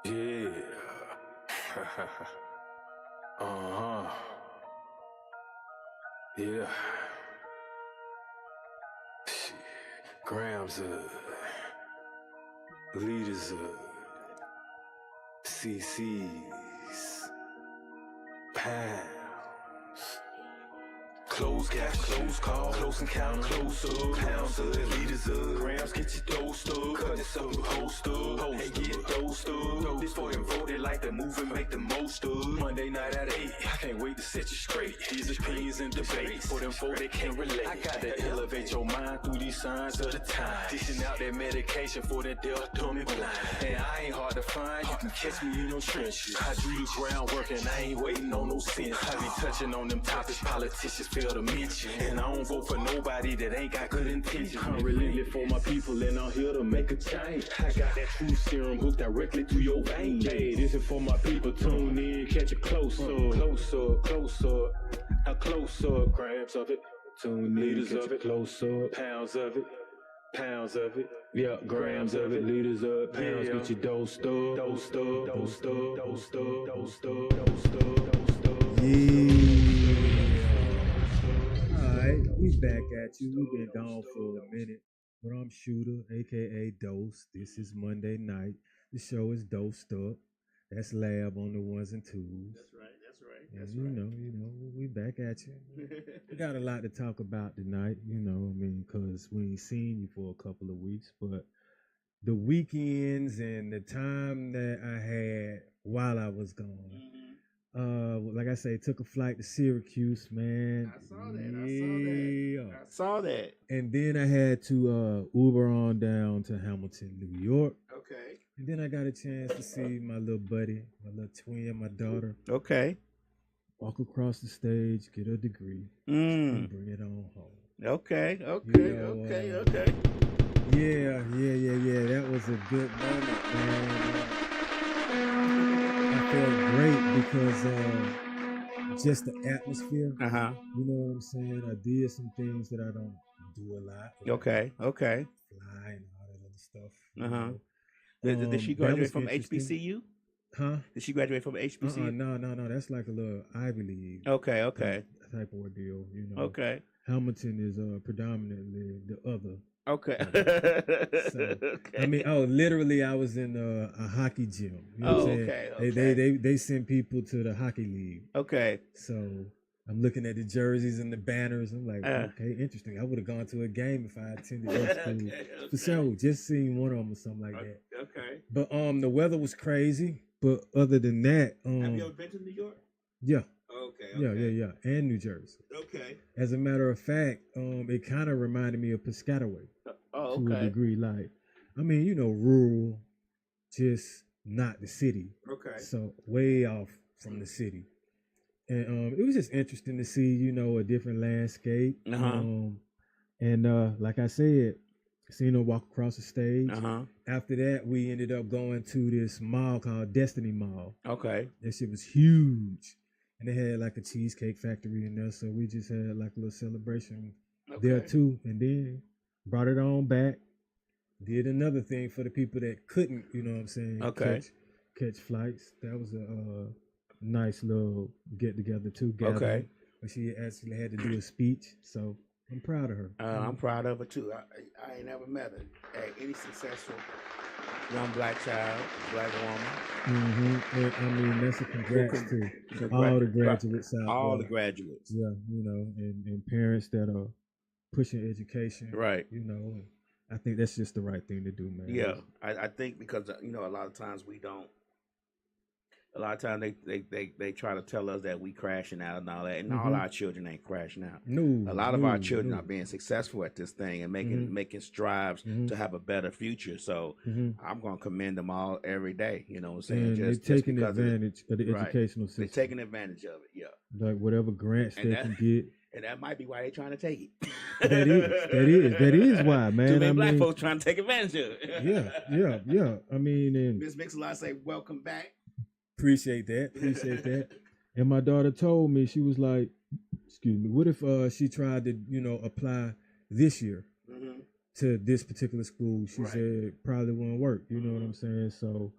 Yeah. uh-huh. Yeah. Shit. Grams leaders CC's, pounds. Close cash, close call, close encounter, close up, pounds of liters of grams, get your dose up, cut this up, post up, hey, get dosed up. This for them voted like the move and make the most of. Monday night at 8, I can't wait to set you straight. These opinions and debates for them folk that can't relate. I gotta elevate your mind through these signs of the time. Dishing out that medication for that deaf, dumb and blind. And I ain't hard to find, you can catch me in those trenches. I do the groundwork and I ain't waiting on no sense. I be touching on them topics politicians feel to mention. And I don't vote for nobody that ain't got good intentions. I'm really live for my people and I'm here to make a change. I got that true serum hooked directly to your veins. Hey, this is for my people, tune in, catch it close up, close up, close up, a close up, grams of it, tune in, liters of it, close up, pounds of it. Pounds of it, yeah, grams of it, liters up, pounds, get your dosed up, dosed up, dosed up, dosed up, dosed up, dosed up, dosed up. Yeah. Alright, we back at you. We've been gone for a minute. But I'm Shooter, aka Dose. This is Monday night. The show is dosed up. That's Lab on the ones and twos. That's right. You know, we back at you. We got a lot to talk about tonight, because we ain't seen you for a couple of weeks. But the weekends and the time that I had while I was gone, like I say, took a flight to Syracuse, man. I saw that. And then I had to Uber on down to Hamilton, New York. Okay. And then I got a chance to see my little buddy, my little twin, my daughter. Okay. Walk across the stage, get a degree, and bring it on home. Okay. Yeah. That was a good moment, man. I felt great because just the atmosphere. You know what I'm saying? I did some things that I don't do a lot. Okay. Fly and all that other stuff. Did she graduate from HBCU? Huh? Did she graduate from HBCU? No. That's like a little Ivy League. Okay. Type of ordeal, Okay. Hamilton is predominantly the other. Okay. So, I mean, literally, I was in a hockey gym. You know what I'm saying? Okay. They send people to the hockey league. Okay. So I'm looking at the jerseys and the banners. I'm like, okay, interesting. I would have gone to a game if I attended that school. Okay. For sure, just seeing one of them or something like that. Okay. But the weather was crazy. But other than that, have you ever been to New York? Yeah. Okay. Yeah, and New Jersey. Okay. As a matter of fact, it kind of reminded me of Piscataway to a degree. Like, I mean, rural, just not the city. Okay. So way off from the city, and it was just interesting to see, a different landscape. And like I said, seeing her walk across the stage. After that, we ended up going to this mall called Destiny Mall. Okay. That shit was huge. And they had like a cheesecake factory in there. So we just had like a little celebration there too. And then brought it on back. Did another thing for the people that couldn't, catch flights. That was a nice little get together too. Gathering. But she actually had to do a speech. So I'm proud of her. I'm proud of her too. I ain't never met her. Any successful young black child, black woman. And, I mean, that's a congrats to all the graduates out all there. The graduates. Yeah, and parents that are pushing education. Right. And I think that's just the right thing to do, man. Yeah, I think because a lot of times we don't. A lot of times they try to tell us that we crashing out and all that, and all our children ain't crashing out. No, a lot of our children are being successful at this thing and making strides to have a better future. So I'm gonna commend them all every day. You know what I'm saying? And just taking advantage of the educational system. They're taking advantage of it. Yeah. Like whatever grants they can get. And that might be why they're trying to take it. That is why, man. Too many black folks trying to take advantage of it. Yeah. I mean, and Ms. Mix-a-Lot say, "Welcome back." Appreciate that. And my daughter told me, she was like, excuse me, what if she tried to, apply this year to this particular school? She said probably won't work. You know what I'm saying? So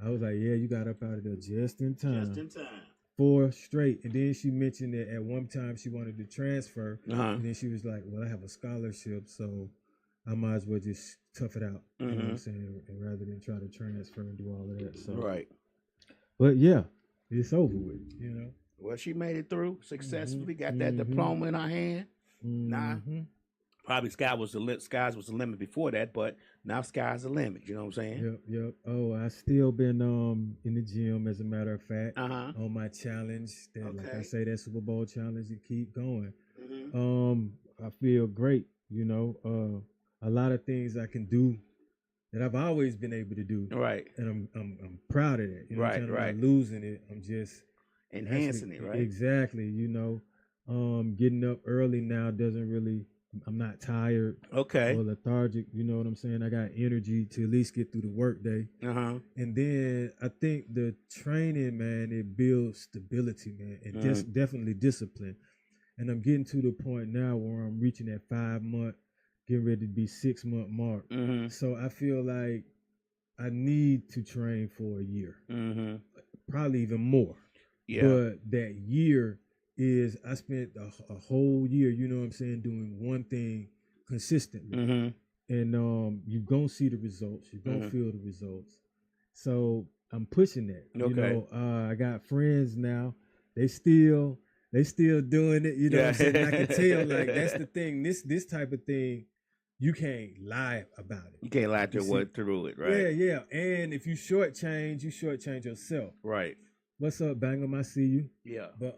I was like, yeah, you got up out of there just in time. Just in time. 4 straight. And then she mentioned that at one time she wanted to transfer. Uh-huh. And then she was like, well, I have a scholarship, so I might as well just tough it out. You know what I'm saying? And rather than try to transfer and do all of that. So Right. But yeah, it's over with, you know. Well, she made it through successfully. Got that diploma in her hand. Nah, probably sky's was the limit before that, but now sky's the limit. You know what I'm saying? Yep. Oh, I still been in the gym, as a matter of fact, Uh-huh. on my challenge. That, like I Okay. say, that Super Bowl challenge, you keep going. Mm-hmm. I feel great. You know, a lot of things I can do that I've always been able to do. Right. And I'm proud of that. You know what I'm saying? Right. I'm not losing it. I'm just Enhancing it, right? Exactly. You know, getting up early now doesn't really. I'm not tired. Okay. Or lethargic. You know what I'm saying? I got energy to at least get through the workday. Uh-huh. And then I think the training, man, it builds stability, man, and definitely discipline. And I'm getting to the point now where I'm reaching that 5 month, getting ready to be 6 month mark. So I feel like I need to train for a year, probably even more. Yeah. But that year is, I spent a whole year, you know what I'm saying, doing one thing consistently. And you're going to see the results. You're going to feel the results. So I'm pushing that. Okay. You know, I got friends now. They still doing it. You know what I'm saying? I can tell, like, that's the thing. This type of thing, you can't lie about it. You can't lie through it, right? Yeah. And if you shortchange yourself. Right. What's up, Bangum? I see you. Yeah. But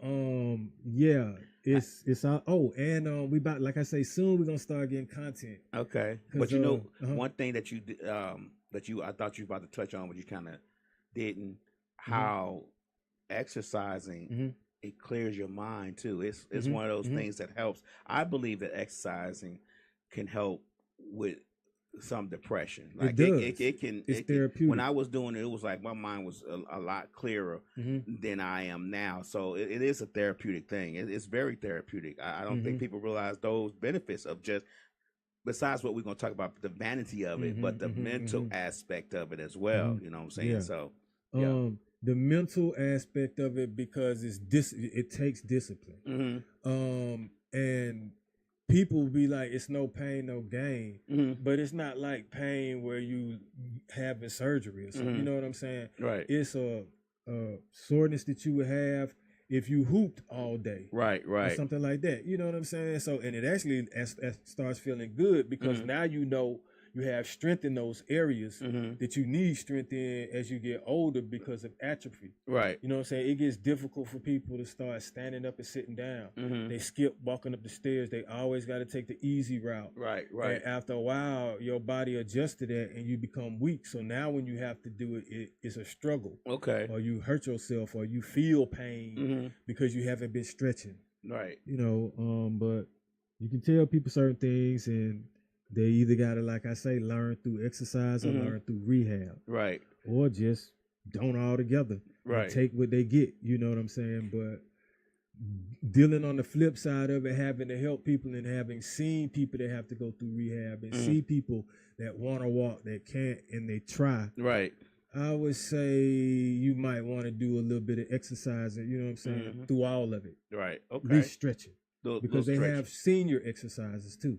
yeah, it's all. Oh, and we about, like I say, soon we're gonna start getting content. Okay. But you know, one thing that you I thought you were about to touch on, but you kind of didn't. How exercising it clears your mind too. It's one of those things that helps. I believe that exercising can help with some depression. Like it can. It's therapeutic. When I was doing it, it was like my mind was a lot clearer than I am now. So it is a therapeutic thing. It's very therapeutic. I don't think people realize those benefits of just, besides what we're going to talk about, the vanity of it, but the mental aspect of it as well. You know what I'm saying? Yeah. So yeah. The mental aspect of it, because it takes discipline. And people be like, it's no pain, no gain. But it's not like pain where you having surgery or something. You know what I'm saying? Right. It's a soreness that you would have if you hooped all day. Right. Or something like that. You know what I'm saying? So, and it actually starts feeling good, because now you know you have strength in those areas that you need strength in as you get older because of atrophy. Right. You know what I'm saying? It gets difficult for people to start standing up and sitting down. They skip walking up the stairs. They always got to take the easy route. Right. And after a while, your body adjusts to that and you become weak. So now when you have to do it, it's a struggle. Okay. Or you hurt yourself, or you feel pain because you haven't been stretching. Right. You know, but you can tell people certain things, and they either got to, like I say, learn through exercise or learn through rehab. Right. Or just don't altogether. Right. Take what they get. You know what I'm saying? But dealing on the flip side of it, having to help people and having seen people that have to go through rehab and see people that want to walk, that can't, and they try. Right. I would say you might want to do a little bit of exercising, you know what I'm saying, through all of it. Right. Okay. At least stretching. Because they stretching. have senior exercises too.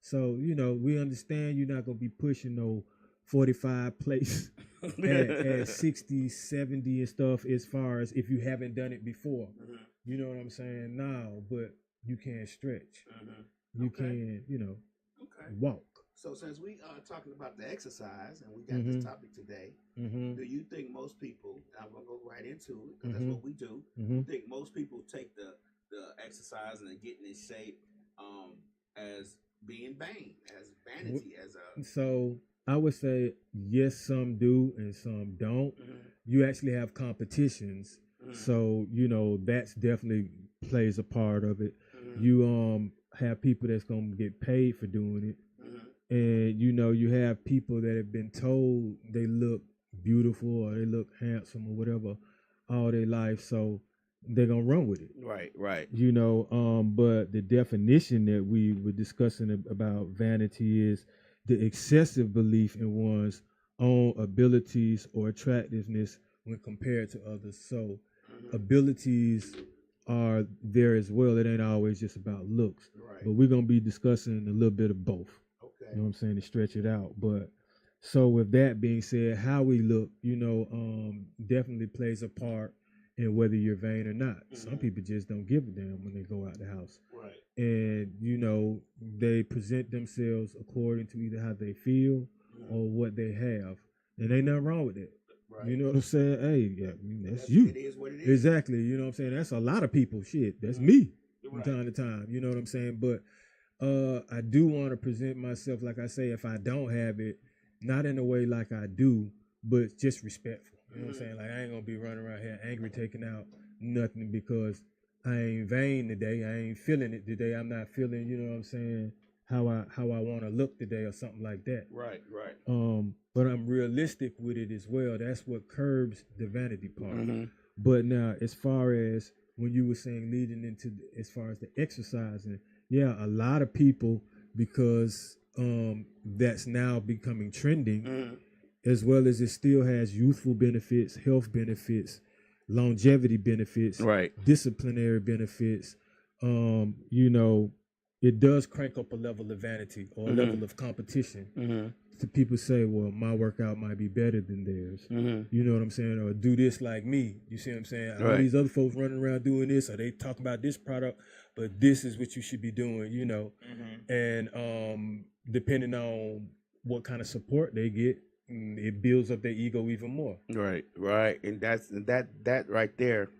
So, you know, we understand you're not going to be pushing no 45 plates at 60, 70 and stuff, as far as if you haven't done it before. You know what I'm saying? No, but you can stretch. You can, you know, walk. So since we are talking about the exercise and we got this topic today, do you think most people, I'm going to go right into it because that's what we do, you think most people take the exercise and getting in shape as being vain, as vanity, as a... So I would say yes, some do and some don't. You actually have competitions. So, you know, that's definitely plays a part of it. You have people that's going to get paid for doing it. And, you know, you have people that have been told they look beautiful or they look handsome or whatever all their life. So they're going to run with it. Right. You know, but the definition that we were discussing about vanity is the excessive belief in one's own abilities or attractiveness when compared to others. So abilities are there as well. It ain't always just about looks. Right. But we're gonna be discussing a little bit of both. Okay. You know what I'm saying, to stretch it out. But so with that being said, how we look, definitely plays a part in whether you're vain or not. Some people just don't give a damn when they go out the house. Right. And, they present themselves according to either how they feel or what they have. And ain't nothing wrong with that. Right. You know what I'm saying? Hey, yeah, that's you. It is what it is. Exactly. You know what I'm saying? That's a lot of people. Shit, that's me from Right. time to time. You know what I'm saying? But I do want to present myself, like I say, if I don't have it, not in a way like I do, but just respectful. You know what I'm saying? Like, I ain't going to be running around here angry, taking out nothing because I ain't vain today. I ain't feeling it today. I'm not feeling, you know what I'm saying, how I want to look today or something like that. Right, right. But I'm realistic with it as well. That's what curbs the vanity part. Mm-hmm. But now, as far as when you were saying leading into as far as the exercising, yeah, a lot of people, because that's now becoming trending, as well as it still has youthful benefits, health benefits, longevity benefits, Right. disciplinary benefits. It does crank up a level of vanity or a level of competition. To people say, well, my workout might be better than theirs. You know what I'm saying? Or do this like me. You see what I'm saying? All these other folks running around doing this, or they talking about this product, but this is what you should be doing, And depending on what kind of support they get, it builds up their ego even more. Right, right. And that right there,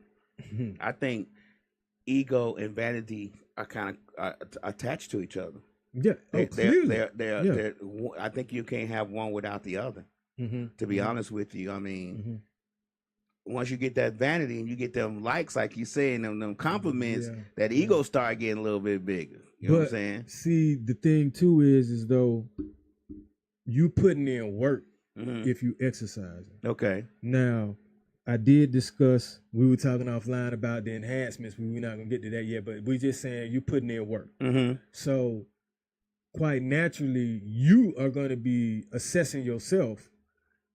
I think ego and vanity are kind of attached to each other. Yeah, clearly. They're, I think you can't have one without the other. To be honest with you, I mean, once you get that vanity and you get them likes, like you say, and them compliments, that ego start getting a little bit bigger. You know what I'm saying? See, the thing too is though you putting in work if you exercising. Okay. Now, I did discuss. We were talking offline about the enhancements. We're not gonna get to that yet, but we just saying you putting in work. So quite naturally, you are going to be assessing yourself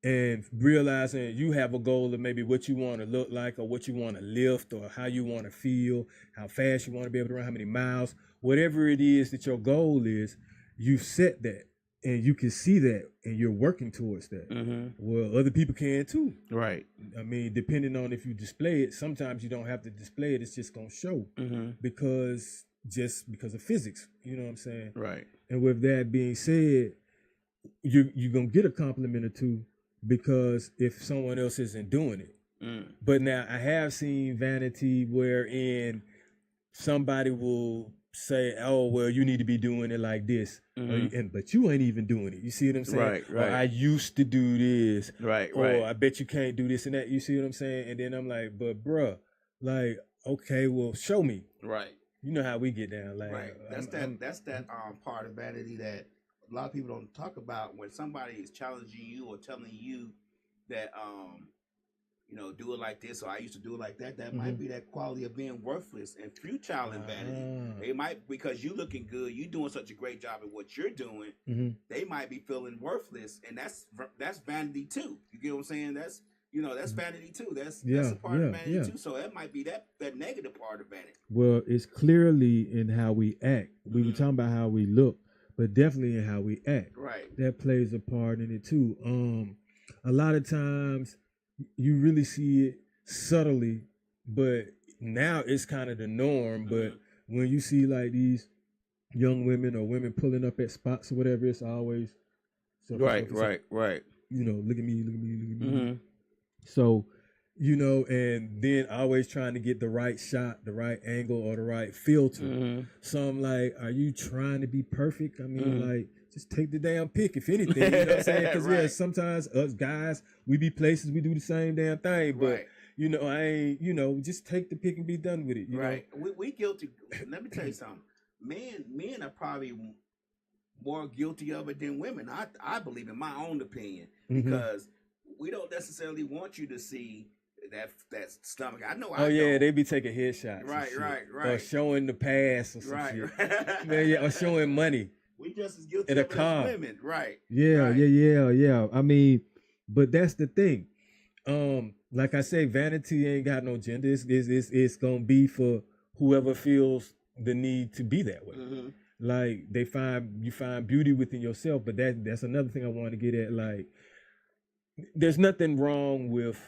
and realizing you have a goal of maybe what you want to look like or what you want to lift or how you want to feel, how fast you want to be able to run, how many miles, whatever it is that your goal is, you've set that and you can see that and you're working towards that. Well, other people can too. Right. I mean, depending on if you display it, sometimes you don't have to display it. It's just going to show because of physics. You know what I'm saying? Right. And with that being said, you're going to get a compliment or two because if someone else isn't doing it. But now I have seen vanity wherein somebody will say, oh, well, you need to be doing it like this. But you ain't even doing it. You see what I'm saying? Right, right. Or I used to do this. Right, or right. I bet you can't do this and that. You see what I'm saying? And then I'm like, but bruh, like, okay, well, show me. Right. You know how we get down, like right. That's that part of vanity that a lot of people don't talk about. When somebody is challenging you or telling you that do it like this or I used to do it like that. That might be that quality of being worthless and futile in vanity. It might, because you looking good, you doing such a great job at what you're doing. They might be feeling worthless, and that's vanity too. You get what I'm saying? That's that's vanity too. That's a part of vanity too. So that might be that negative part of vanity. Well, it's clearly in how we act. We were talking about how we look, but definitely in how we act. Right. That plays a part in it too. A lot of times you really see it subtly, but now it's kind of the norm. But when you see like these young women or women pulling up at spots or whatever, it's always right. Look at me. So, and then always trying to get the right shot, the right angle, or the right filter. So I'm like, are you trying to be perfect? I mean, like, just take the damn pick, if anything. You know what I'm saying? Because, sometimes us guys, we be places, we do the same damn thing. But, I ain't, just take the pick and be done with it. You know? We guilty. Let me tell you something. Men are probably more guilty of it than women. I believe, in my own opinion, because we don't necessarily want you to see that stomach. I know. They be taking headshots. Right. Or showing the pass or some shit. Or showing money. We just as guilty in a of it car. as women. Right. Yeah. I mean, But that's the thing. Like I say, vanity ain't got no gender. It's gonna be for whoever feels the need to be that way. Mm-hmm. Like you find beauty within yourself, but that's another thing I want to get at. Like, there's nothing wrong with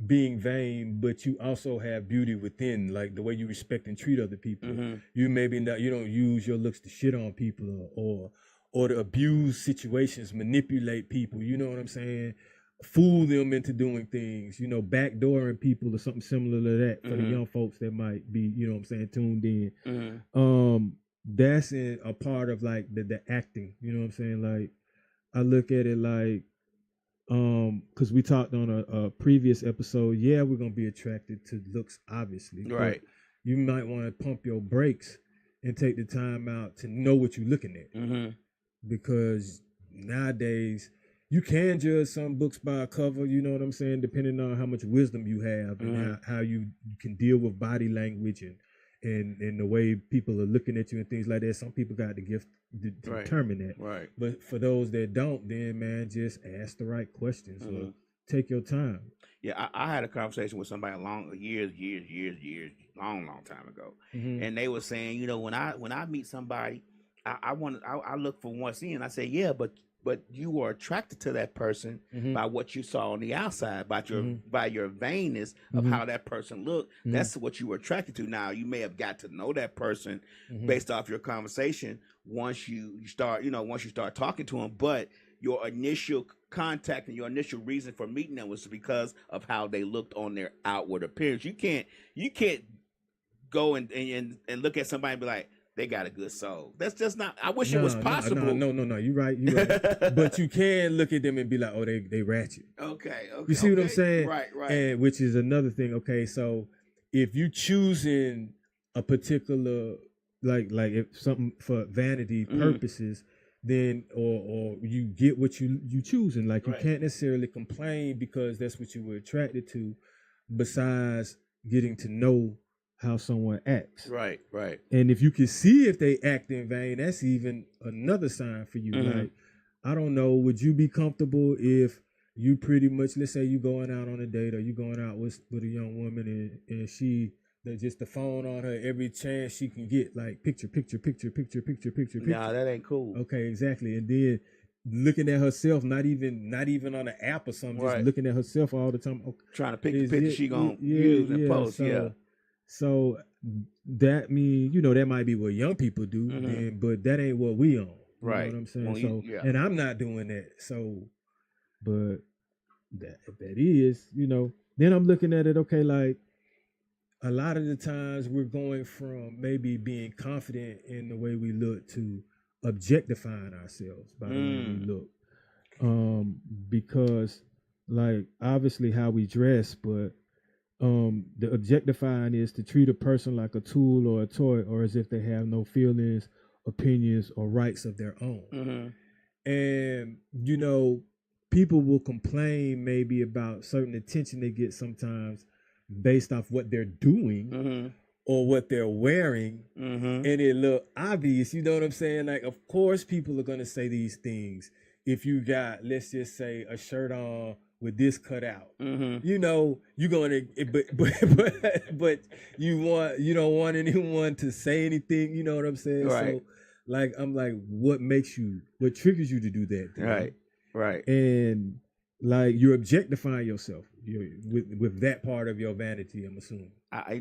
being vain, but you also have beauty within, like the way you respect and treat other people. Mm-hmm. You maybe not, you don't use your looks to shit on people or to abuse situations, manipulate people. You know what I'm saying? Fool them into doing things, backdooring people or something similar to that for the young folks that might be, you know what I'm saying, tuned in. That's a part of like the acting, you know what I'm saying? Like, I look at it like, because we talked on a previous episode, we're gonna be attracted to looks, obviously. Right. You might want to pump your brakes and take the time out to know what you're looking at. Mm-hmm. Because nowadays, you can judge some books by a cover, you know what I'm saying, depending on how much wisdom you have and how you can deal with body language and the way people are looking at you and things like that. Some people got the gift to determine that. Right. But for those that don't, then, man, just ask the right questions or take your time. Yeah, I had a conversation with somebody long time ago. Mm-hmm. And they were saying, when I meet somebody, I look for one scene, and I say, yeah, but you were attracted to that person by what you saw on the outside, by your vainness of how that person looked. That's what you were attracted to. Now, you may have got to know that person based off your conversation once you start talking to them, but your initial contact and your initial reason for meeting them was because of how they looked on their outward appearance. You can't go and look at somebody and be like, they got a good soul. That's just not. I wish it was possible. No. You're right. But you can look at them and be like, oh, they ratchet. Okay. You see what I'm saying? Right. And which is another thing. Okay, so if you choosing a particular like if something for vanity purposes, then or you get what you choosing. Like, you can't necessarily complain because that's what you were attracted to. Besides getting to know how someone acts. Right. And if you can see if they act in vain, that's even another sign for you. Like, I don't know, would you be comfortable if you pretty much, let's say you going out on a date or you going out with a young woman and she, just the phone on her every chance she can get, like picture. Nah, that ain't cool. Okay, exactly. And then looking at herself, not even on an app or something, just looking at herself all the time. Okay. Trying to pick the picture she gonna use and post. So that mean, that might be what young people do, but that ain't what we on. You know what I'm saying? Well, and I'm not doing that. So, but that is, then I'm looking at it, okay, like a lot of the times we're going from maybe being confident in the way we look to objectifying ourselves by the way we look. Because, like, obviously how we dress, but the objectifying is to treat a person like a tool or a toy, or as if they have no feelings, opinions, or rights of their own. And, people will complain maybe about certain attention they get sometimes based off what they're doing or what they're wearing. And it look obvious, you know what I'm saying? Like, of course people are going to say these things if you got, let's just say, a shirt on with this cut out. You're gonna, but you don't want anyone to say anything. You know what I'm saying? Right. So, like, I'm like, what triggers you to do that? Right. And like, you're objectifying yourself with that part of your vanity, I'm assuming.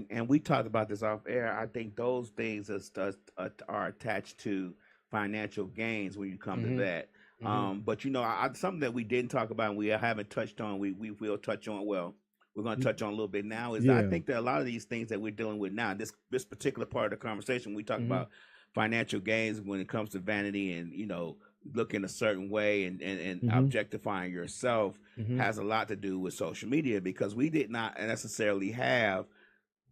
And we talked about this off air. I think those things are attached to financial gains when you come to that. But something that we didn't talk about and we haven't touched on, we will touch on. Well, we're going to touch on a little bit now. Is that I think that a lot of these things that we're dealing with now, this particular part of the conversation, we talk about financial gains when it comes to vanity and looking a certain way and objectifying yourself has a lot to do with social media, because we did not necessarily have.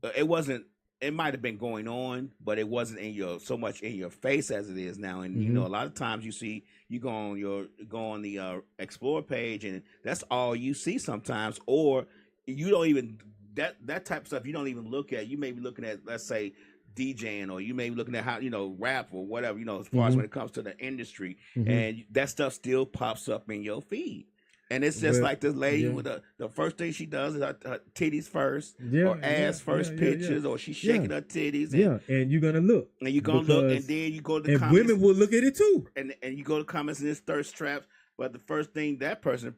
It might have been going on, but it wasn't so much in your face as it is now. And a lot of times you go on the explore page and that's all you see sometimes, or you don't even that type of stuff you don't even look at. You may be looking at, let's say, DJing, or you may be looking at how rap or whatever, as far as when it comes to the industry, and that stuff still pops up in your feed. And it's just like this lady yeah. with the first thing she does is her titties first, Yeah, or ass first pictures, or she's shaking her titties. And, and you're gonna look. And you're gonna look, and then you go to the and comments. Women will look at it too. And you go to comments and it's thirst traps. But the first thing that person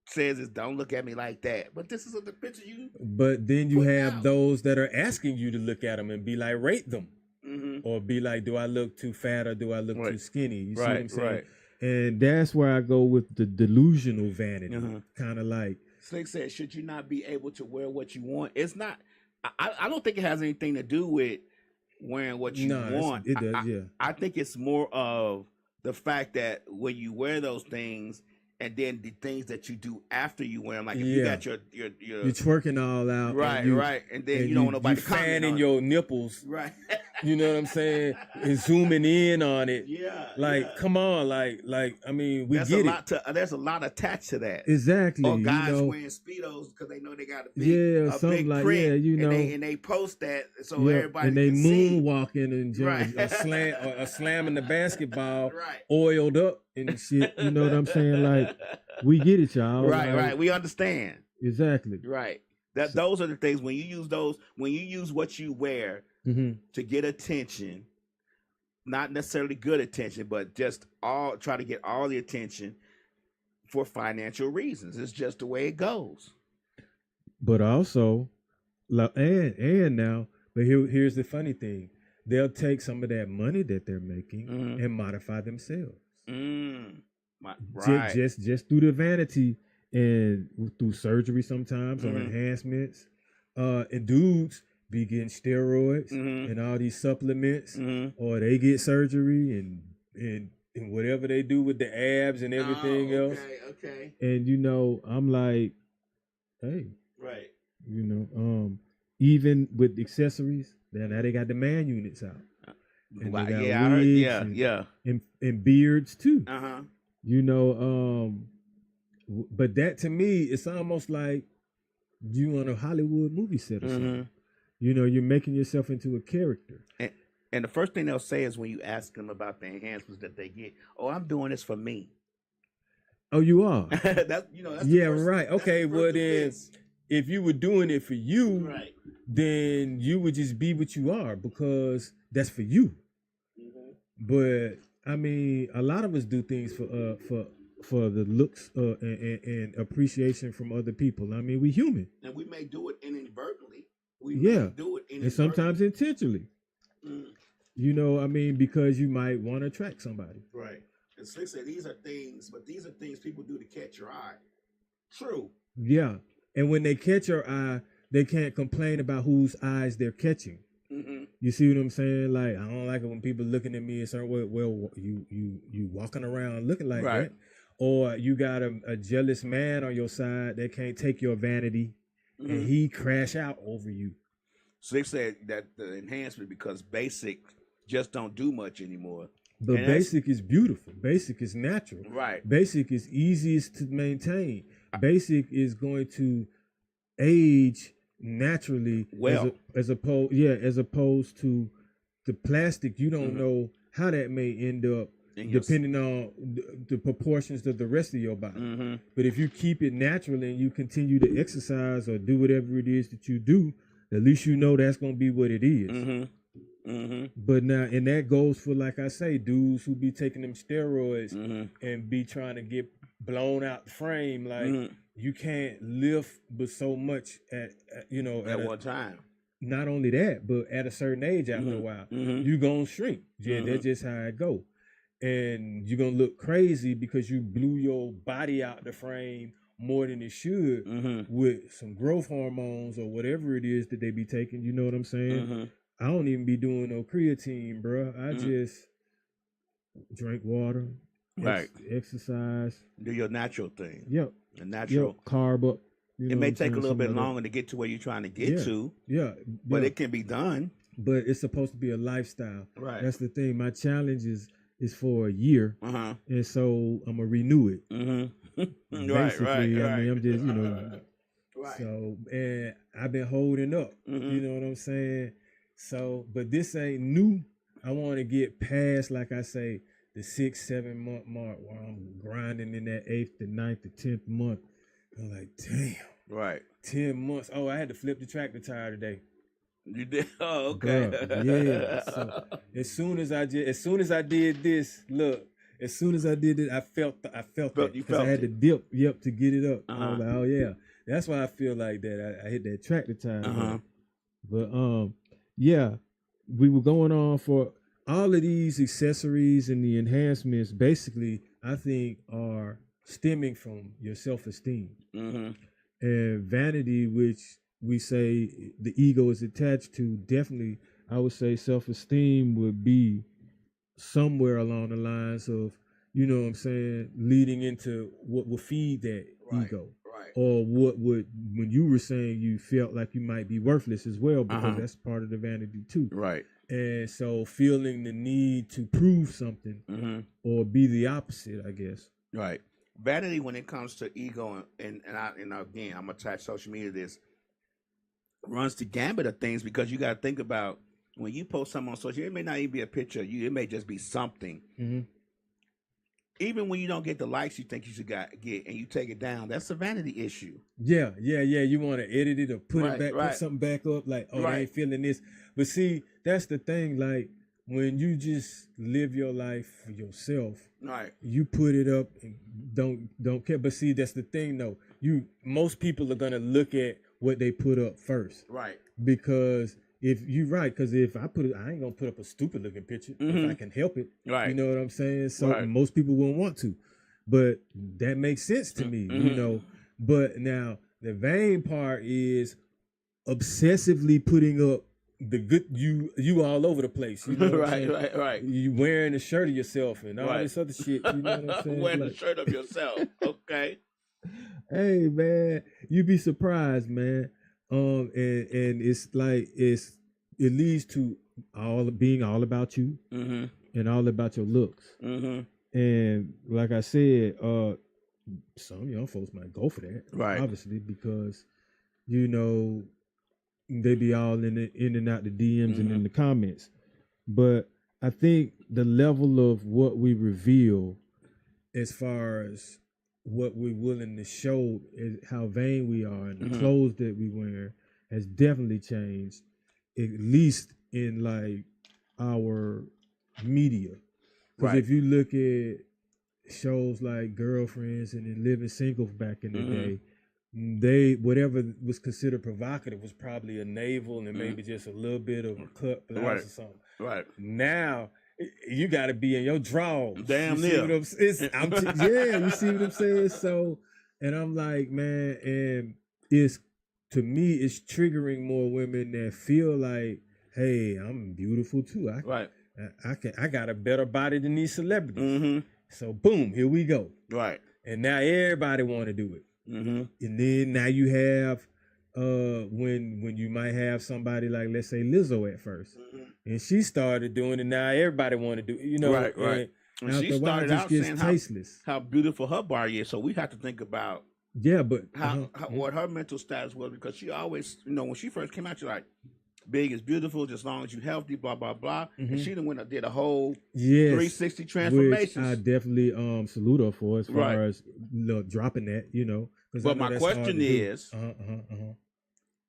says is, "Don't look at me like that." But this is the picture you. But then you have out. those that are asking you to look at them and be like, rate them, or be like, do I look too fat or do I look too skinny? You see what I'm saying? And that's where I go with the delusional vanity, kind of like. Slick said, "Should you not be able to wear what you want?" It's not. I don't think it has anything to do with wearing what you want. It does, I think it's more of the fact that when you wear those things, and then the things that you do after you wear them, like if you got your you're twerking all out, right, and then you don't want nobody to comment fanning on your nipples, right. You know what I'm saying? And zooming in on it, come on, like I mean, we get it. There's a lot attached to that, exactly. Or guys wearing speedos because they know they got a big like print, you know, and they post that so everybody and they can see. moonwalking and slamming the basketball, oiled up and shit. You know what I'm saying? Like, we get it, y'all. Right. We understand. Exactly. Right. Those are the things when you use what you wear to get attention, not necessarily good attention, but just try to get all the attention for financial reasons. It's just the way it goes. But also, and now, but here's the funny thing: they'll take some of that money that they're making and modify themselves. Right. Just through the vanity and through surgery sometimes or enhancements. And dudes be getting steroids and all these supplements, or they get surgery and whatever they do with the abs and everything else. Okay. And you know, I'm like, hey, right. You know, even with accessories, now they got the man units out. And they got I heard, and beards too. Uh-huh. You know, but that to me, it's almost like you on a Hollywood movie set or something. You know, you're making yourself into a character. And the first thing they'll say is when you ask them about the enhancements that they get, "Oh, I'm doing this for me." Oh, you are? That's right. Okay, well then, if you were doing it for you, then you would just be what you are because that's for you. But I mean, a lot of us do things for the looks and appreciation from other people. I mean, we human, and we may do it inadvertently. We may do it inadvertently, and sometimes intentionally. You know, I mean, because you might want to attract somebody. Right. And Slick said these are things people do to catch your eye. True. Yeah, and when they catch your eye, they can't complain about whose eyes they're catching. You see what I'm saying? Like, I don't like it when people looking at me a certain way. Well, you walking around looking like that, or you got a jealous man on your side that can't take your vanity, and he crash out over you. So they said that the enhancement because basic just don't do much anymore. But basic is beautiful. Basic is natural. Right. Basic is easiest to maintain. Basic is going to age naturally, as opposed to the plastic. You don't know how that may end up depending on the proportions of the rest of your body. But if you keep it natural and you continue to exercise or do whatever it is that you do, at least you know that's going to be what it is. But now, and that goes for, like I say, dudes who be taking them steroids and be trying to get blown out the frame. Like, you can't lift but so much at one time. Not only that, but at a certain age after a while, you gonna shrink. Yeah, that's just how it go. And you're gonna look crazy because you blew your body out the frame more than it should with some growth hormones or whatever it is that they be taking. You know what I'm saying? I don't even be doing no creatine, bro. I just drink water, exercise, do your natural thing. Yep, the natural carb up. It may take a little bit longer to get to where you're trying to get to. But it can be done. But it's supposed to be a lifestyle. Right. That's the thing. My challenge is for a year, and so I'm gonna renew it. Basically, I mean, I'm just So, and I've been holding up. You know what I'm saying? So, but this ain't new. I want to get past, like I say, the 6-7 month mark where I'm grinding in that 8th, the 9th, the 10th month. I'm like, damn. Right. 10 months. Oh, I had to flip the tractor tire today. You did? Oh, okay. Bruh, yeah. So as soon as I did this, look, as soon as I did it, I felt that because I had to dip, to get it up. I was like, oh yeah, that's why I feel like that. I hit that tractor tire. But yeah, we were going on for all of these accessories and the enhancements. Basically, I think are stemming from your self-esteem and vanity, which we say the ego is attached to. Definitely, I would say self-esteem would be somewhere along the lines of, you know what I'm saying, leading into what will feed that ego. Right. Or what would, when you were saying you felt like you might be worthless as well, because that's part of the vanity too. Right. And so feeling the need to prove something or be the opposite, I guess. Right. Vanity, when it comes to ego, and again, I'm attached social media to this, runs the gambit of things, because you got to think about when you post something on social, it may not even be a picture of you. It may just be something. Even when you don't get the likes you think you should get, and you take it down, that's a vanity issue. Yeah. You want to edit it or put it back, put something back up, like, oh, I ain't feeling this. But see, that's the thing. Like when you just live your life for yourself, you put it up and don't care. But see, that's the thing, though. Most people are gonna look at what they put up first, because if I put it, I ain't gonna put up a stupid looking picture if I can help it. You know what I'm saying? So most people won't want to, but that makes sense to me, you know. But now the vain part is obsessively putting up the good you all over the place. You know what I'm saying? Right. You wearing a shirt of yourself and all this other shit. You know what I'm saying? Wearing a shirt of yourself. Okay. Hey man, you'd be surprised, man. And it's like it leads to being all about you and all about your looks. And like I said, some young folks might go for that, obviously, because you know they be all in and out the DMs and in the comments. But I think the level of what we reveal, as far as what we're willing to show, is how vain we are, and the clothes that we wear has definitely changed, at least in like our media. Because if you look at shows like Girlfriends and then Living Single back in the day, whatever was considered provocative was probably a navel and maybe just a little bit of a cut blouse or something. Now you got to be in your drawers. Damn near. You see what I'm saying? So, and I'm like, man, and to me, it's triggering more women that feel like, hey, I'm beautiful too. I got a better body than these celebrities. So boom, here we go. And now everybody want to do it. And then now you have when you might have somebody like, let's say Lizzo at first, and she started doing it. Now everybody want to do it, you know. And she started out saying how beautiful her body is. So we have to think about what her mental status was, because she always, you know, when she first came out, she's like, big is beautiful, just as long as you healthy, blah blah blah. And she went and did a whole 360 transformation. I definitely salute her for, as far as dropping that, you know. But my question is,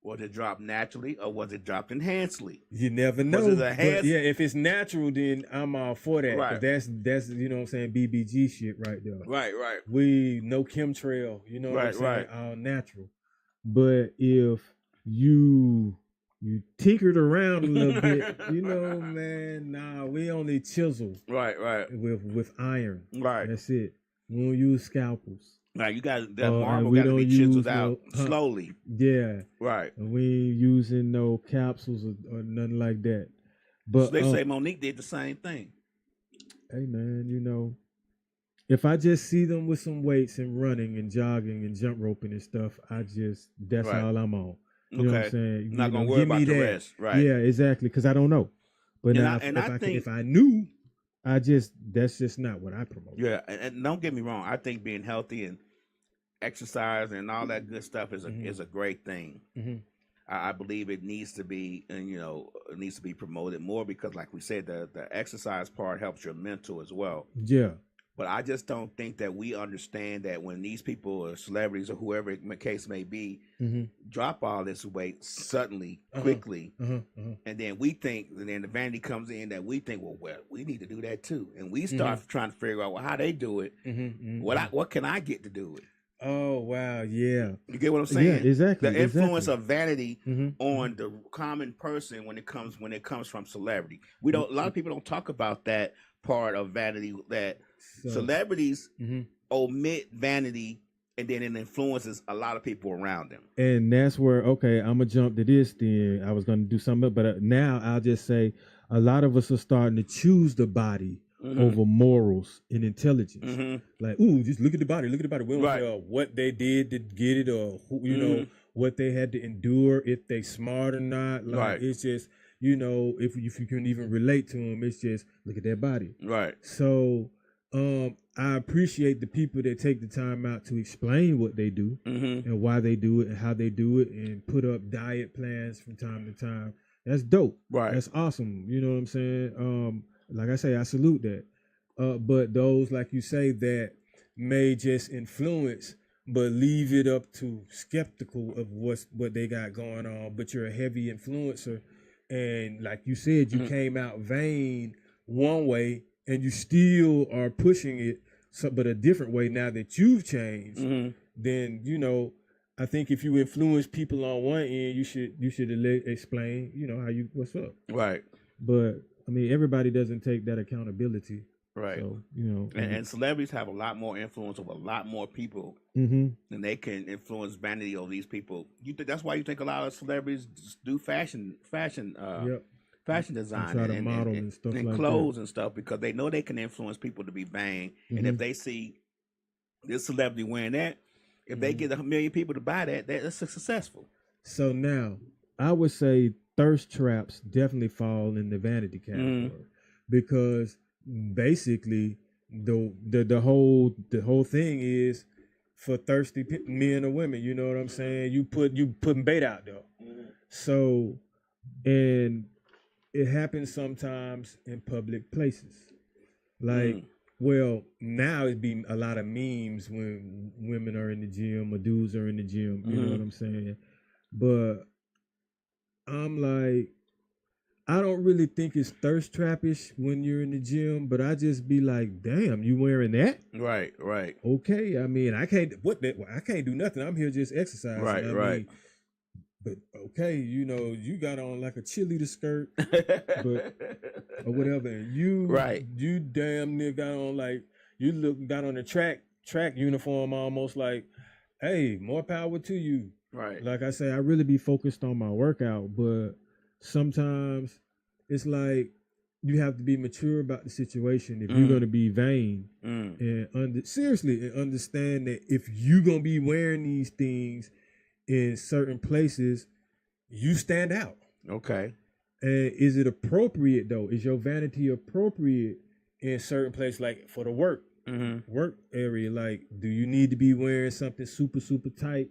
was it dropped naturally or was it dropped enhancedly? You never know. If it's natural, then I'm all for that. That's you know what I'm saying, BBG shit right there. We no chemtrail, you know what I'm saying, all natural. But if you tinkered around a little bit, you know, man, nah, we only chisel. With iron. That's it. We don't use scalpels. You got that marble got to be chiseled out slowly. And we ain't using no capsules or nothing like that. But so they say Monique did the same thing. Hey man, you know, if I just see them with some weights and running and jogging and jump roping and stuff, that's all I'm on. You know what I'm saying? You're not gonna worry about the rest, Yeah, exactly, because I don't know. But if I knew, that's just not what I promote. Yeah, and don't get me wrong. I think being healthy and exercise and all that good stuff is a great thing. I believe it needs to be, and it needs to be promoted more because, like we said, the exercise part helps your mental as well. Yeah. But I just don't think that we understand that when these people or celebrities or whoever the case may be drop all this weight suddenly, quickly, and then we think, and then the vanity comes in that we think, well, we need to do that too, and we start trying to figure out how they do it. What can I get to do it? Oh wow, yeah. You get what I'm saying? Yeah, exactly. The influence of vanity on the common person when it comes from celebrity. We don't. A lot of people don't talk about that part of vanity. That celebrities omit vanity, and then it influences a lot of people around them. And that's where I'm gonna jump to this. Then I was gonna do something, but now I'll just say a lot of us are starting to choose the body over morals and intelligence. Like, ooh, just look at the body. Look at the body. We don't care what they did to get it, or who, know what they had to endure, if they smart or not. Like, it's just if you can even relate to them, it's just look at their body. Right. So, I appreciate the people that take the time out to explain what they do and why they do it and how they do it, and put up diet plans from time to time. That's dope. Right. That's awesome. You know what I'm saying? Like I say, I salute that. But those, like you say, that may just influence, but leave it up to skeptical of what they got going on. But you're a heavy influencer, and like you said, you came out vain one way, and you still are pushing it, but a different way now that you've changed. Then I think if you influence people on one end, you should explain how what's up. Right. But I mean, everybody doesn't take that accountability. Right. So, and celebrities have a lot more influence over a lot more people, and they can influence vanity over these people. That's why you think a lot of celebrities do fashion design and model and stuff and like clothes that. And stuff, because they know they can influence people to be vain. And if they see this celebrity wearing that, if they get 1 million people to buy that, that's successful. So now, I would say thirst traps definitely fall in the vanity category, because basically the whole thing is for thirsty men or women. You know what I'm saying? You putting bait out there. So, and it happens sometimes in public places, like. Well, now it'd be a lot of memes when women are in the gym or dudes are in the gym. You know what I'm saying? But I'm like, I don't really think it's thirst trappish when you're in the gym, but I just be like, damn, you wearing that? Right. Okay. I mean, I can't do nothing. I'm here just exercising. Right. Mean, but okay, you got on like a cheerleader skirt, or whatever, and you damn near got on like got on a track uniform, almost like, hey, more power to you. Right. Like I say, I really be focused on my workout, but sometimes it's like you have to be mature about the situation if you're gonna be vain and seriously, and understand that if you're gonna be wearing these things in certain places, you stand out. Okay. And is it appropriate though? Is your vanity appropriate in certain places, like for the work area? Like, do you need to be wearing something super, super tight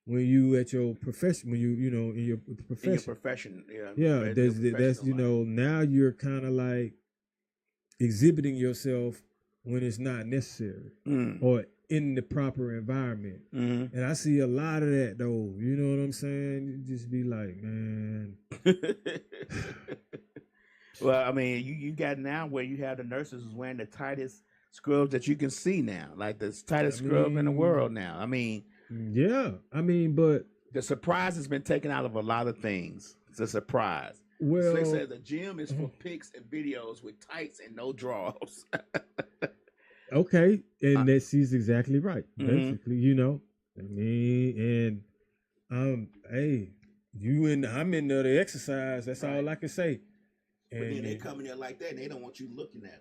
when you at your profession? When you in your profession? In your profession, yeah. That's now you're kind of like exhibiting yourself when it's not necessary, or in the proper environment. And I see a lot of that though. You know what I'm saying? You just be like, man. Well, I mean, you got now where you have the nurses wearing the tightest scrubs that you can see now, like the tightest scrub in the world now. I mean, yeah. I mean, but the surprise has been taken out of a lot of things. It's a surprise. Well, so they said the gym is for pics and videos with tights and no drawers. Okay, and she's exactly right. Basically, I mean, and hey, I'm in there to exercise. That's all I can say. But then they come in there like that, and they don't want you looking at them.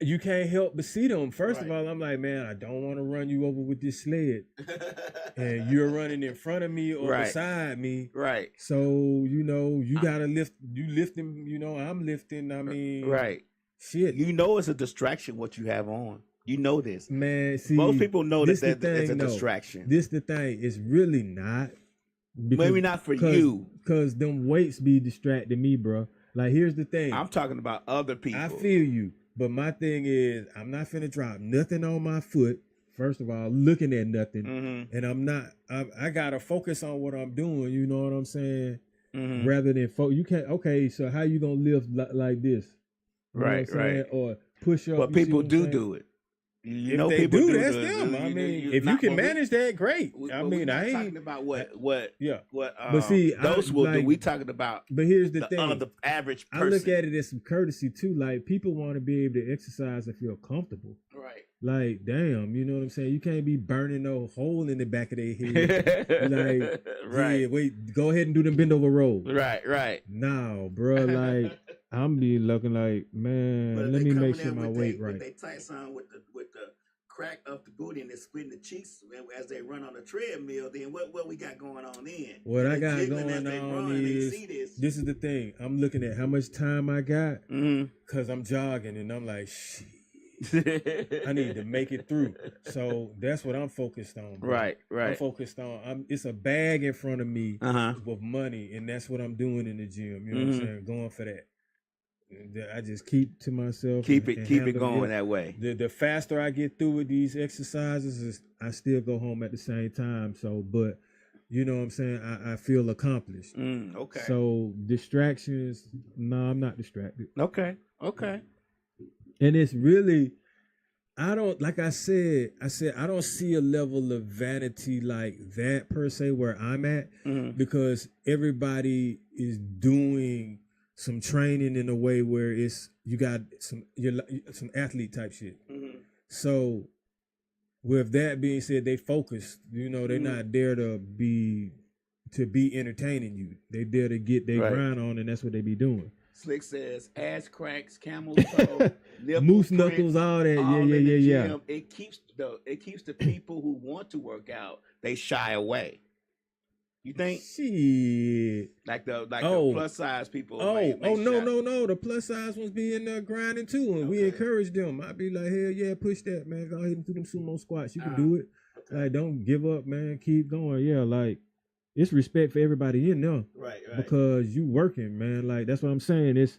You can't help but see them. First of all, I'm like, man, I don't want to run you over with this sled, and you're running in front of me or beside me. Right. So you gotta lift. You lifting. I'm lifting. I mean, right. Shit. It's a distraction what you have on. You know this. Man, see, most people know that it's a distraction. distraction. This the thing. It's really not. Maybe not for you. Because them weights be distracting me, bro. Like, here's the thing. I'm talking about other people. I feel you. But my thing is, I'm not finna drop nothing on my foot. First of all, looking at nothing. Mm-hmm. And I'm not, I gotta focus on what I'm doing. You know what I'm saying? Mm-hmm. Rather than, you can't, okay, so how you gonna live like this? You right. Or push up. But people do it. You if know, they people do, that's them. I mean, if you can manage that, great. I mean, I ain't talking about what. But see, those will do. We talking about. But here's the thing: the average person. I look at it as some courtesy too. Like, people want to be able to exercise and feel comfortable. Right. Like, damn, you know what I'm saying? You can't be burning no hole in the back of their head. Like, right. Yeah, wait, go ahead and do them bend over rolls. Right. No, bro, like, I'm be looking like, man, let me make sure my weight right. They tights on with the crack of the booty and they're splitting the cheeks as they run on the treadmill. Then what we got going on then? What I got going on is this is the thing. I'm looking at how much time I got because I'm jogging and I'm like, shit. I need to make it through. So that's what I'm focused on. Bro. Right. I'm focused on. It's a bag in front of me with money, and that's what I'm doing in the gym. You know what I'm saying? Going for that. I just keep to myself. Keep it going that way. The faster I get through with these exercises, I still go home at the same time. So, but you know what I'm saying? I feel accomplished. Okay. So distractions, no, I'm not distracted. Okay. And it's really, I don't I don't see a level of vanity like that per se where I'm at because everybody is doing some training in a way where you got some athlete type shit. So with that being said, they focused, you know, they're not there to be entertaining you. They there to get their grind on, and that's what they be doing. Slick says ass cracks, camel toe, moose knuckles, all that. Yeah. It keeps the people who want to work out, they shy away. You think? Shit. Like the plus size people. No. The plus size ones be in there grinding too, and we encourage them. I'd be like, hell yeah, push that, man. Go ahead and do them sumo squats. You can do it. Okay. Like, don't give up, man. Keep going. Yeah, like, it's respect for everybody in there. Right. Because you working, man. Like, that's what I'm saying. It's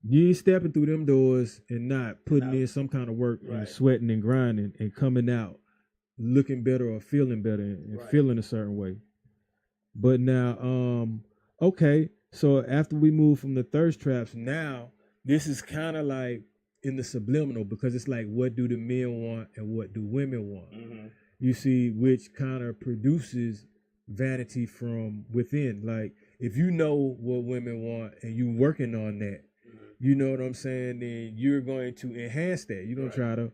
you ain't stepping through them doors and not putting in some kind of work and sweating and grinding and coming out looking better or feeling better and feeling a certain way. But now, okay, so after we move from the thirst traps, now this is kind of like in the subliminal because it's like, what do the men want and what do women want? You see, which kind of produces vanity from within. Like, if you know what women want and you working on that, you know what I'm saying, then you're going to enhance that. You're going to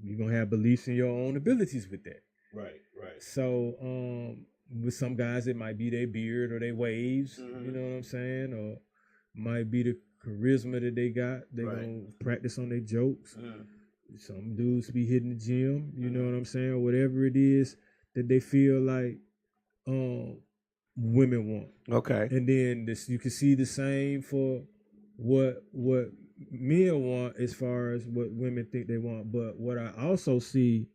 you're going to have beliefs in your own abilities with that. Right. So, with some guys, it might be their beard or their waves, you know what I'm saying? Or might be the charisma that they got. They're going to practice on their jokes. Some dudes be hitting the gym, you know what I'm saying? Or whatever it is that they feel like women want. Okay. And then you can see the same for what men want as far as what women think they want. But what I also see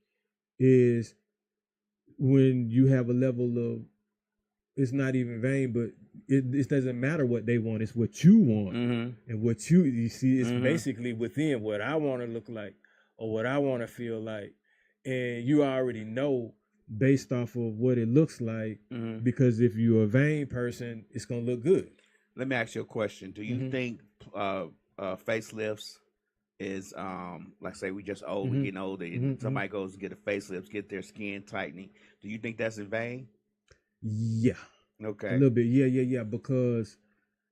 is when you have a level of, it's not even vain, but it doesn't matter what they want. It's what you want. And what you see is basically within what I want to look like or what I want to feel like. And you already know based off of what it looks like, because if you're a vain person, it's going to look good. Let me ask you a question. Do you think facelifts is, like say we just old, we getting older, and somebody goes to get a facelift, get their skin tightening. Do you think that's in vain? Yeah. Okay. A little bit. Yeah. Because,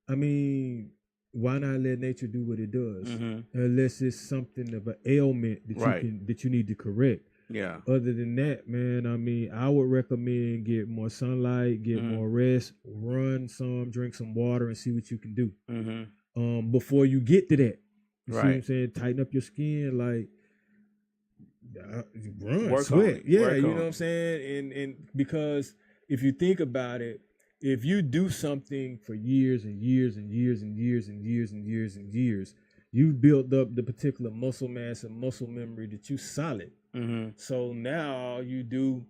I mean, why not let nature do what it does? Unless it's something of an ailment that you need to correct. Yeah. Other than that, man, I mean, I would recommend get more sunlight, get more rest, run some, drink some water, and see what you can do. Before you get to that. You see what I'm saying? Tighten up your skin, like run, work sweat. You know what I'm saying? And because if you think about it, if you do something for years and years and years and years and years and years and years, you've built up the particular muscle mass and muscle memory that you solid. So now all you do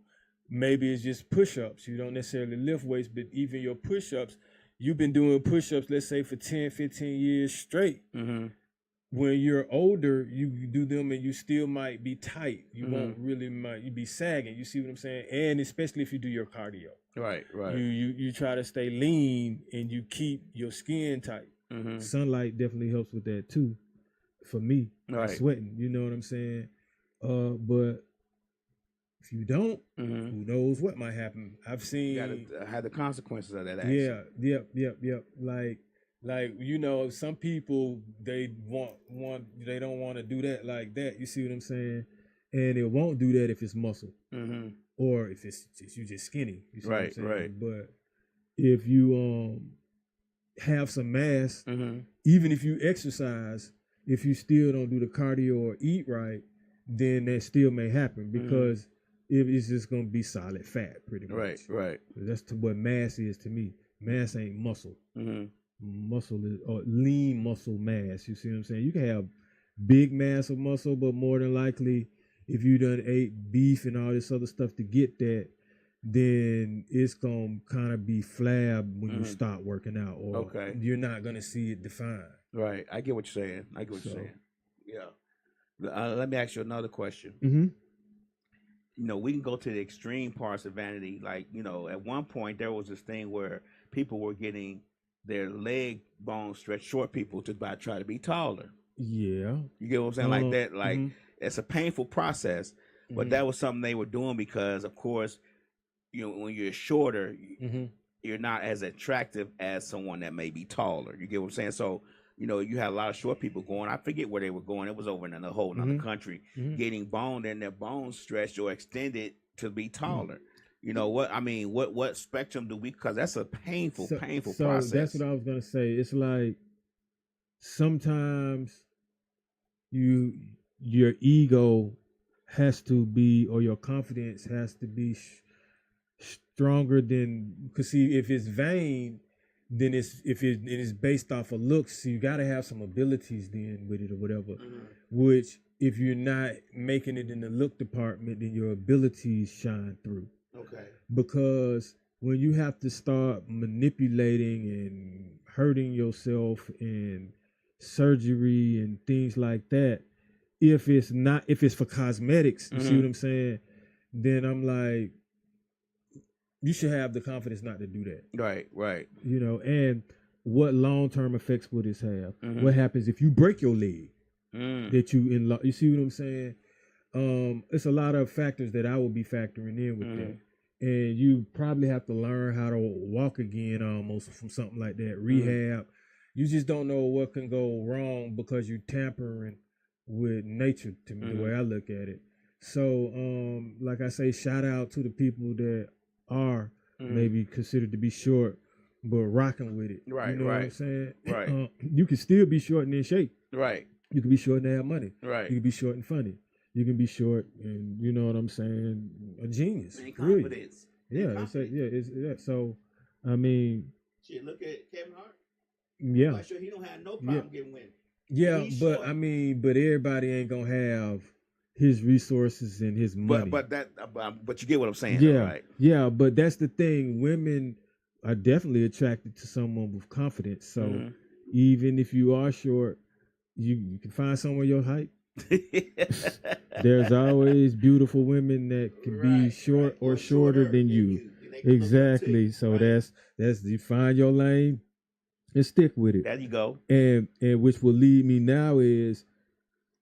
maybe it's just push-ups. You don't necessarily lift weights, but even your push-ups, you've been doing push-ups, let's say for 10, 15 years straight. Mm-hmm. When you're older, you do them and you still might be tight. You Mm-hmm. won't really you be sagging. You see what I'm saying? And especially if you do your cardio. Right. You try to stay lean and you keep your skin tight. Mm-hmm. Sunlight definitely helps with that too. For me, Right. sweating, you know what I'm saying? But if you don't, Mm-hmm. who knows what might happen? I've seen. You gotta have the consequences of that action. Yeah, yep. Like you know, some people they they don't want to do that like that. You see what I'm saying? And it won't do that if it's muscle Mm-hmm. or if it's just, you just skinny. You see what I'm saying? Right. But if you have some mass, Mm-hmm. even if you exercise, if you still don't do the cardio or eat right, then that still may happen because it's just gonna be solid fat, pretty much. Right. That's what mass is to me. Mass ain't muscle. Mm-hmm. Muscle is or lean muscle mass. You see what I'm saying? You can have big mass of muscle, but more than likely, if you done ate beef and all this other stuff to get that, then it's gonna kind of be flab when you start working out, or you're not gonna see it defined. Right. I get what you're saying. Yeah. Let me ask you another question. Mm-hmm. You know, we can go to the extreme parts of vanity. Like, you know, at one point there was this thing where people were getting their leg bones stretched, short people to try to be taller. Yeah. You get what I'm saying? Like that, like it's a painful process, but that was something they were doing because, of course, you know, when you're shorter, you're not as attractive as someone that may be taller. You get what I'm saying? So, you know, you had a lot of short people going. I forget where they were going. It was over in a whole another country, getting boned and their bones stretched or extended to be taller. You know what I mean? What spectrum do we? Because that's a painful process. So that's what I was gonna say. It's like sometimes your ego has to be, or your confidence has to be stronger than. Because see, if it's vain, then it is based off of looks. So you got to have some abilities then with it or whatever. Which if you're not making it in the look department, then your abilities shine through. Okay. Because when you have to start manipulating and hurting yourself and surgery and things like that, if it's for cosmetics, you see what I'm saying? Then I'm like, you should have the confidence not to do that. Right. You know, and what long-term effects would this have? What happens if you break your leg? That you see what I'm saying? It's a lot of factors that I would be factoring in with that. And you probably have to learn how to walk again almost from something like that. Rehab. You just don't know what can go wrong because you're tampering with nature, to me, the way I look at it. So, like I say, shout out to the people that are maybe considered to be short, but rocking with it. Right, you know what I'm saying? Right. You can still be short and in shape. Right. You can be short and have money. Right. You can be short and funny. You can be short and, you know what I'm saying, a genius. And confidence. Really. So, I mean. Shit, look at Kevin Hart. Yeah. I'm sure he don't have no problem getting women. Yeah, but short. I mean, but everybody ain't gonna have his resources and his money. But you get what I'm saying, yeah, right? Yeah, but that's the thing. Women are definitely attracted to someone with confidence. So even if you are short, you can find someone your height. There's always beautiful women that can be short or shorter than you. Exactly. So that's you find your lane and stick with it. There you go. And which will lead me now is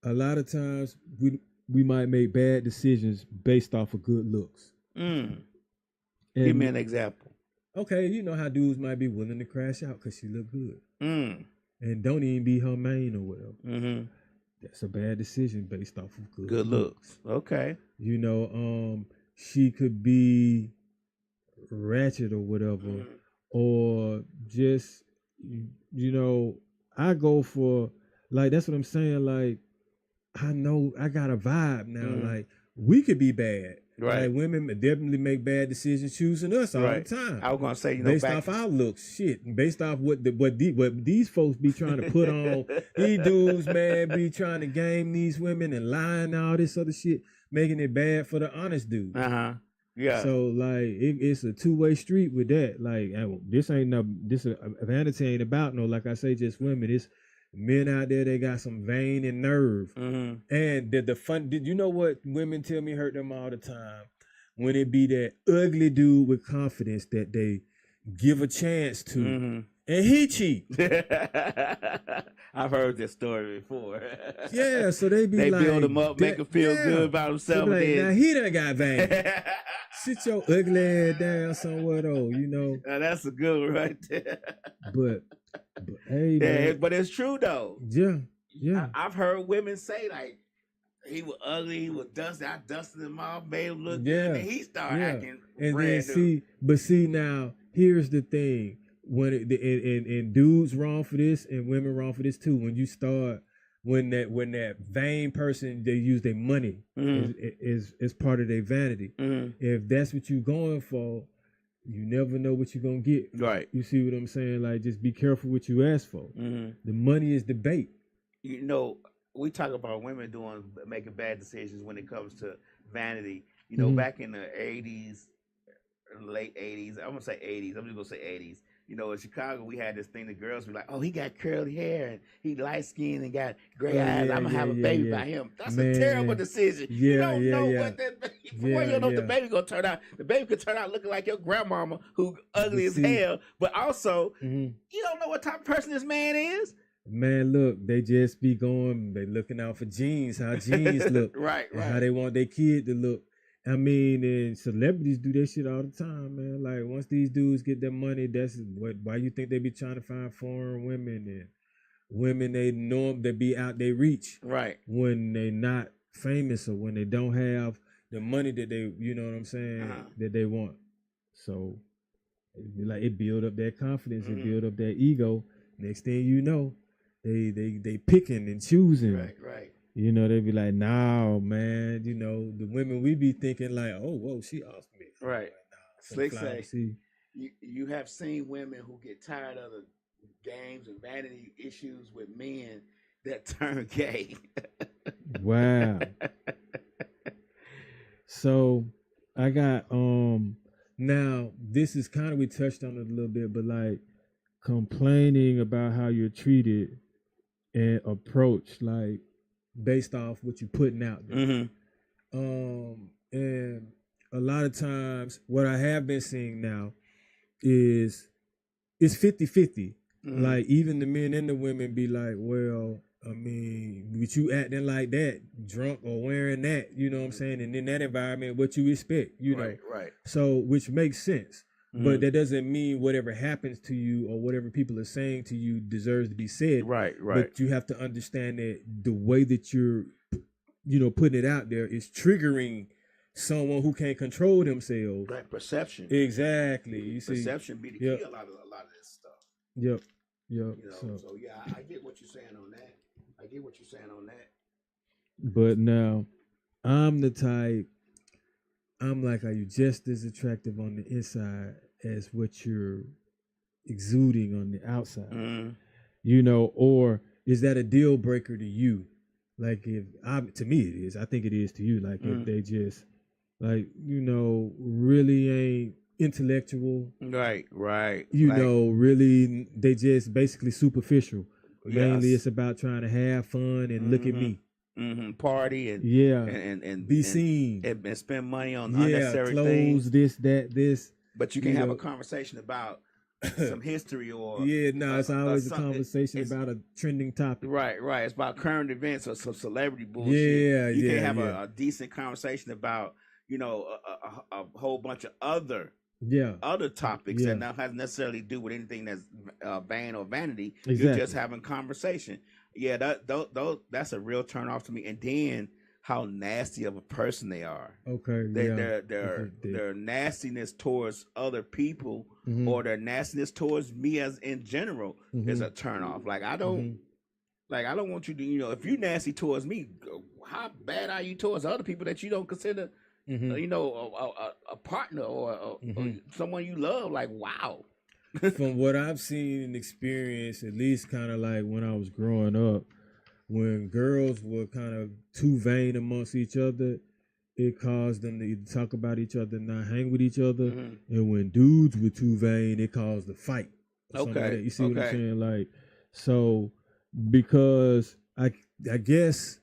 a lot of times we might make bad decisions based off of good looks. Give me an example. Okay, you know how dudes might be willing to crash out because she look good. And don't even be her main or whatever. That's a bad decision based off of good looks. Okay. You know, she could be ratchet or whatever, or just, you know, I go for, like, that's what I'm saying. Like, I know I got a vibe now. Like, we could be bad. Right. Like, women definitely make bad decisions choosing us all the time. I was gonna say, you know, based off our looks, based off what these folks be trying to put on. These dudes, man, be trying to game these women and lying and all this other shit, making it bad for the honest dude. Yeah. Yeah. So like it's a two-way street with that. Like vanity ain't about no, like I say, just women. It's men out there, they got some vein and nerve. And the fun, did you know what women tell me hurt them all the time? When it be that ugly dude with confidence that they give a chance to, and he cheat. I've heard this story before. Yeah, so they they like, build him up, make him feel good about himself. Like, now he done got vein. Sit your ugly ass down somewhere though, you know. Now, that's a good one right there. But hey, man. But it's true though. Yeah. I've heard women say like, he was ugly, he was dusty. I dusted him off, made him look good, and he started acting and brand then new. see now, here's the thing: when and dudes wrong for this, and women wrong for this too. When you start, when that vain person, they use their money is part of their vanity. If that's what you going for, you never know what you're gonna get. Right. You see what I'm saying? Like, just be careful what you ask for. The money is the bait. You know, we talk about women making bad decisions when it comes to vanity. You know, back in the 80s, late 80s, I'm gonna say 80s. I'm just gonna say 80s. You know, in Chicago, we had this thing. The girls were like, "Oh, he got curly hair and he light skinned and got gray eyes. I'm gonna have a baby by him." That's a terrible decision. You don't know what that baby. You don't know what the baby gonna turn out. The baby could turn out looking like your grandmama, who ugly as hell. But also, you don't know what type of person this man is. Man, look, they just be going, they looking out for genes, how genes look. Right. And how they want their kid to look. I mean, and celebrities do that shit all the time, man. Like, once these dudes get their money, that's why you think they be trying to find foreign women and women they know they be out they reach. Right. When they not famous or when they don't have the money that they, you know what I'm saying, that they want. So, it build up that confidence, it build up that ego. Next thing you know, they picking and choosing. Right. You know, they be like, "Nah, man." You know, the women we be thinking like, "Oh, whoa, she off me." Right. Like, nah, Slick say you have seen women who get tired of the games and vanity issues with men that turn gay. Wow. So I got now this is kind of, we touched on it a little bit, but like complaining about how you're treated and approached, like based off what you're putting out there. And a lot of times what I have been seeing now is it's 50-50. Like, even the men and the women be like, well, I mean, with you acting like that, drunk or wearing that, you know what I'm saying? And in that environment, what you expect, you know? Right. So, which makes sense. But that doesn't mean whatever happens to you or whatever people are saying to you deserves to be said. Right. But you have to understand that the way that you're, putting it out there is triggering someone who can't control themselves. Right. Perception. Exactly. You see, perception be the key. A lot of this stuff. Yep. You know. So yeah, I get what you're saying on that. But now, I'm the type. I'm like, are you just as attractive on the inside as what you're exuding on the outside? Or is that a deal breaker to you? Like, to me it is. I think it is to you. Like, if they just, like, really ain't intellectual. Right. Really, they just basically superficial. Mainly it's about trying to have fun and look at me. Party and and be seen and spend money on unnecessary clothes, things. this. But you can have a conversation about some history or it's always a conversation about a trending topic. Right. It's about current events or some celebrity bullshit. You can have a decent conversation about a whole bunch of other topics that not has necessarily do with anything that's vain or vanity. Exactly. You're just having conversation. Yeah, that's a real turn off to me. And then how nasty of a person they are. Okay. Their nastiness towards other people or their nastiness towards me as in general is a turn off. Like, I don't want you to, if you're nasty towards me, how bad are you towards other people that you don't consider a partner or someone you love? Like, wow. From what I've seen and experienced, at least kind of like when I was growing up, when girls were kind of too vain amongst each other, it caused them to either talk about each other, not hang with each other, and when dudes were too vain, it caused a fight. Like that. You see what I'm saying? Like, so because I guess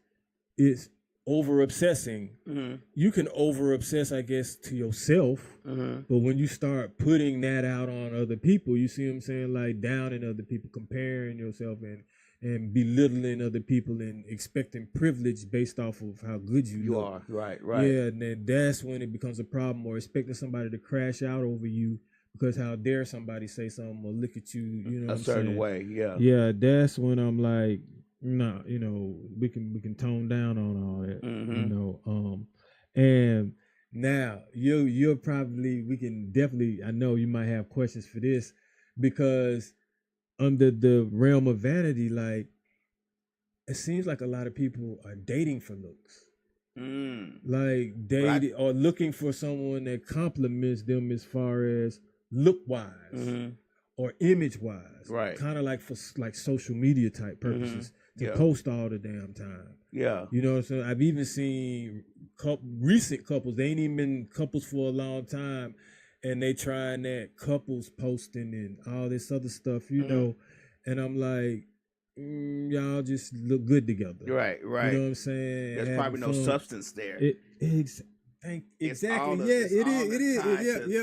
it's over obsessing. You can over obsess, I guess, to yourself, but when you start putting that out on other people, you see what I'm saying? Like downing other people, comparing yourself, and belittling other people and expecting privilege based off of how good you look. Right. Yeah, and then that's when it becomes a problem, or expecting somebody to crash out over you because how dare somebody say something or look at you, you know, a certain way. Yeah. Yeah, that's when I'm like, no, you know, we can tone down on all that, you know. And now you're probably, we can definitely, I know you might have questions for this, because under the realm of vanity, like, it seems like a lot of people are dating for looks. Like dating or looking for someone that compliments them as far as look wise or image wise. Right. Kind of like for like social media type purposes to post all the damn time. Yeah. You know what I'm saying? I've even seen recent couples, they ain't even been couples for a long time, and they trying that couples posting and all this other stuff, you know, and I'm like, y'all just look good together. Right. You know what I'm saying? There's probably no substance there. Exactly. It is.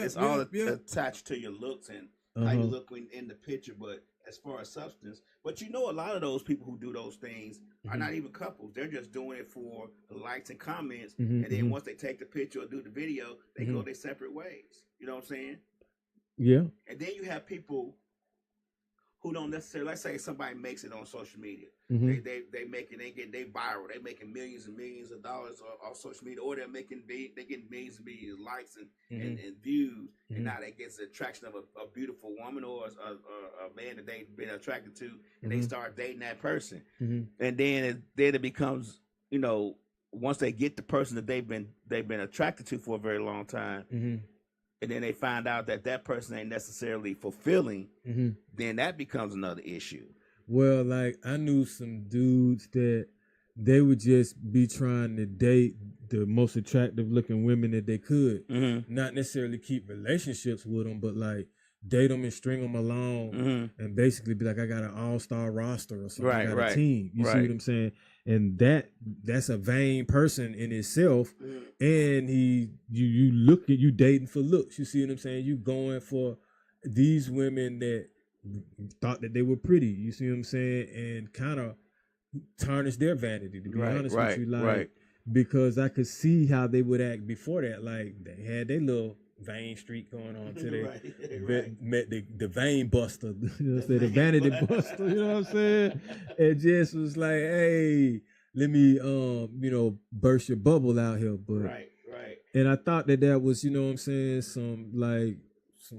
It's all attached to your looks and how you look in the picture, but as far as substance, but you know, a lot of those people who do those things are not even couples. They're just doing it for the likes and comments, and then once they take the picture or do the video, they go their separate ways. You know what I'm saying? Yeah. And then you have people who don't necessarily, let's say somebody makes it on social media. They viral. They making millions and millions of dollars off social media, or they're getting millions and millions of likes and views, and now they get the attraction of a beautiful woman or a man that they've been attracted to, and they start dating that person, and then it becomes, you know, once they get the person that they've been attracted to for a very long time. And then they find out that person ain't necessarily fulfilling, then that becomes another issue. Well, like, I knew some dudes that they would just be trying to date the most attractive looking women that they could. Not necessarily keep relationships with them, but like date them and string them along and basically be like, I got an all-star roster or something. I got a team. You see what I'm saying? And that's a vain person in itself. And you look at you dating for looks. You see what I'm saying? You going for these women that thought that they were pretty. You see what I'm saying? And kind of tarnish their vanity, to be honest with you. Like, because I could see how they would act before that. Like, they had their little vain streak going on to met the vein buster, you know what I'm saying, the vanity buster, you know what I'm saying? It just was like, hey, let me you know, burst your bubble out here. But and I thought that was, you know what I'm saying, some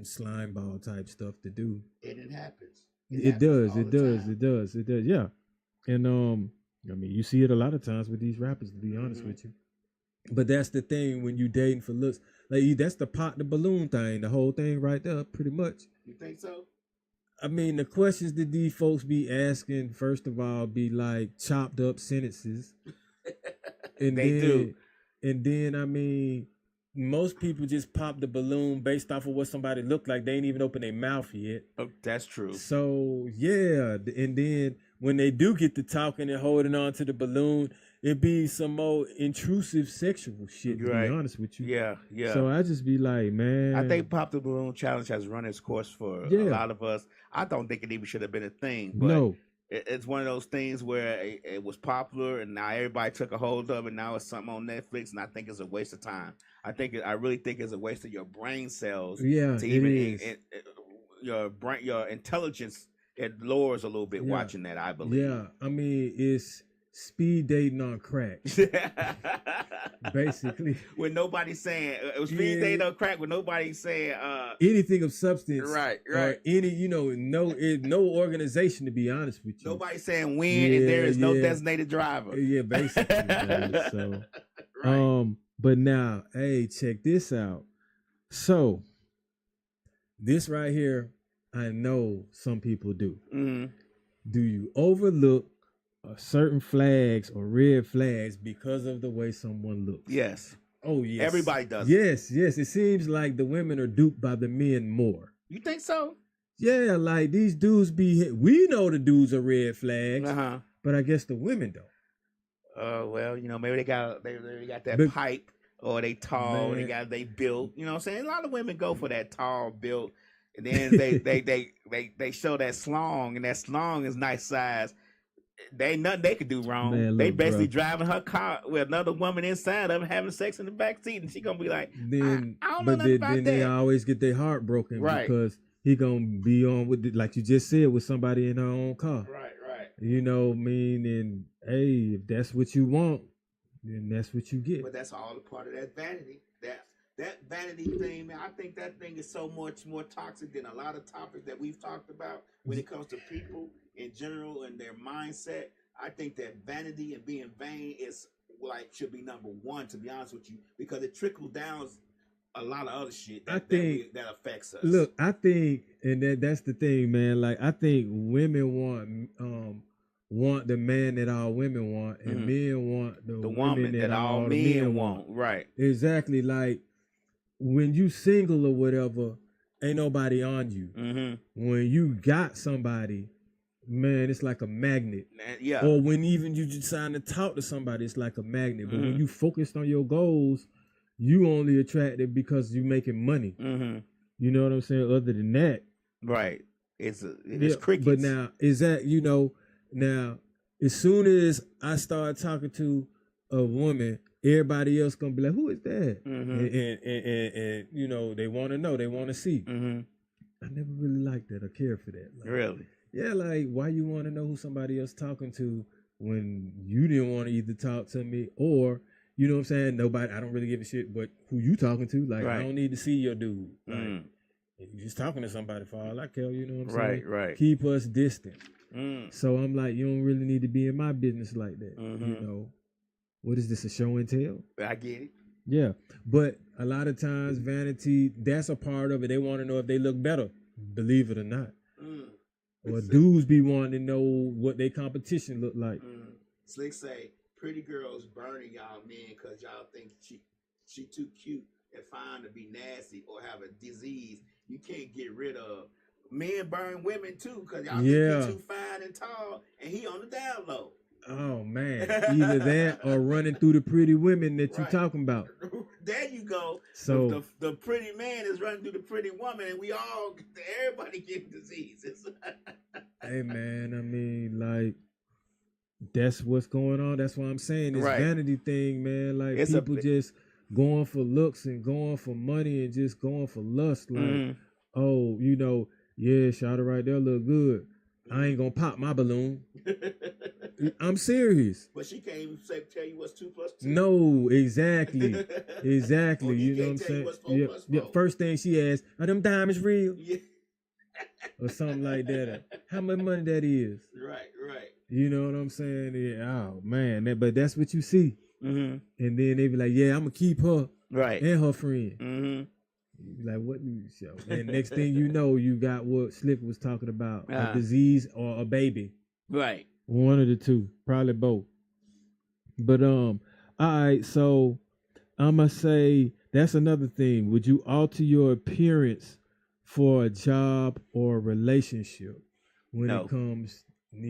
slime ball type stuff to do. And it happens. It does, yeah. And I mean, you see it a lot of times with these rappers, to be honest with you. But that's the thing when you dating for looks. Like, that's the pop the balloon thing, the whole thing right there, pretty much. You think so? I mean, the questions that these folks be asking, first of all, be like chopped up sentences. And do. And then, I mean, most people just pop the balloon based off of what somebody looked like. They ain't even open their mouth yet. Oh, that's true. So, yeah. And then when they do get to talking and holding on to the balloon, it be some more intrusive sexual shit, to be honest with you. Yeah. So I just be like, man. I think Pop the Balloon Challenge has run its course for a lot of us. I don't think it even should have been a thing. But it's one of those things where it was popular, and now everybody took a hold of it. Now it's something on Netflix, and I think it's a waste of time. I really think it's a waste of your brain cells. Yeah, to even your intelligence. It lowers a little bit watching that, I believe. Yeah, I mean, it's speed dating on crack. Basically. With nobody saying, it was speed dating on crack with nobody saying anything of substance. Right. Or any, no organization, to be honest with you. Nobody saying when, and there is no designated driver. Yeah, basically. So, but now, hey, check this out. So, this right here, I know some people do. Do you overlook certain flags or red flags because of the way someone looks? Yes. Oh yes, everybody does. Yes, yes. It seems like the women are duped by the men more. You think so? Yeah, like these dudes be. We know the dudes are red flags, Uh-huh. but I guess the women don't. Well, maybe they got that But- pipe, or they tall, Man. they built. You know what I'm saying? A lot of women go for that tall built, and then they show that slong, and that slong is nice size. They ain't nothing they could do wrong. Man, they look, basically bruh. driving her car with another woman inside of them, having sex in the back seat, and she gonna be like, Then, I don't know but nothing about then they that. always get their heart broken Right. because he gonna be on with like you just said with somebody in her own car. Right. You know what I mean? And hey, if that's what you want, then that's what you get. But that's all a part of that vanity. That vanity thing, man, I think that thing is so much more toxic than a lot of topics that we've talked about when it comes to people in general and their mindset. I think that vanity and being vain is should be number one, to be honest with you, because it trickles down a lot of other shit that affects us. Look, I think, and that's the thing, man. Like I think women want the man that all women want, and men want the woman that all men want. Right. Exactly. Like when you single or whatever, ain't nobody on you. Mm-hmm. When you got somebody, man, it's like a magnet. Yeah. Or when even you just trying to talk to somebody, it's like a magnet. But when you focused on your goals, you only attracted because you making money. Mm-hmm. You know what I'm saying? Other than that, right? It's crickets. But now is that now as soon as I start talking to a woman, everybody else gonna be like, "Who is that?" And they want to know, they want to see. Mm-hmm. I never really liked that or cared for that. Like, Really? Yeah, like why you want to know who somebody else talking to when you didn't want to either talk to me or you know what I'm saying? Nobody, I don't really give a shit but who you talking to. Like I don't need to see your dude. Like if you just talking to somebody for all I care, you know what I'm saying? Right. Keep us distant. So I'm like, you don't really need to be in my business like that. You know, what is this, a show and tell? I get it. Yeah, but a lot of times vanity, that's a part of it. They want to know if they look better, believe it or not. Or dudes be wanting to know what their competition look like. Slick say, pretty girls burning y'all men because y'all think she too cute and fine to be nasty or have a disease you can't get rid of. Men burn women too because y'all think you're too fine and tall and he on the down low. Oh man, either that or running through the pretty women that you talking about. There you go. So the pretty man is running through the pretty woman, and everybody getting diseases. Hey man, I mean, like that's what's going on. That's why I'm saying this vanity thing, man. Like it's people just going for looks and going for money and just going for lust. Like, oh, shawty right there look good. I ain't gonna pop my balloon. I'm serious. But she can't even tell you what's 2 + 2. No, exactly. Exactly. Well, you know what I'm saying? What's 4 + 4. First thing she asked, are them diamonds real? Yeah. Or something like that. How much money that is? Right. You know what I'm saying? Yeah, oh man, but that's what you see. And then they be like, yeah, I'm gonna keep her and her friend. You be like, what do you show? And next thing you know, you got what Slick was talking about, a disease or a baby. Right. One of the two, probably both. But all right, so I'ma say that's another thing. Would you alter your appearance for a job or a relationship when it comes? All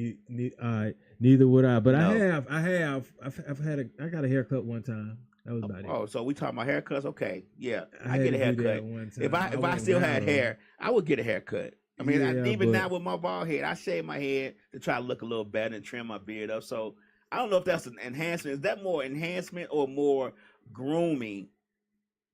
right, neither would I. But no. I got a haircut one time. That was about it. Oh, so we talking about haircuts? Okay, yeah, I get a haircut. If I still had hair, I would get a haircut. I mean, even now with my bald head, I shave my head to try to look a little better and trim my beard up. So I don't know if that's an enhancement. Is that more enhancement or more grooming?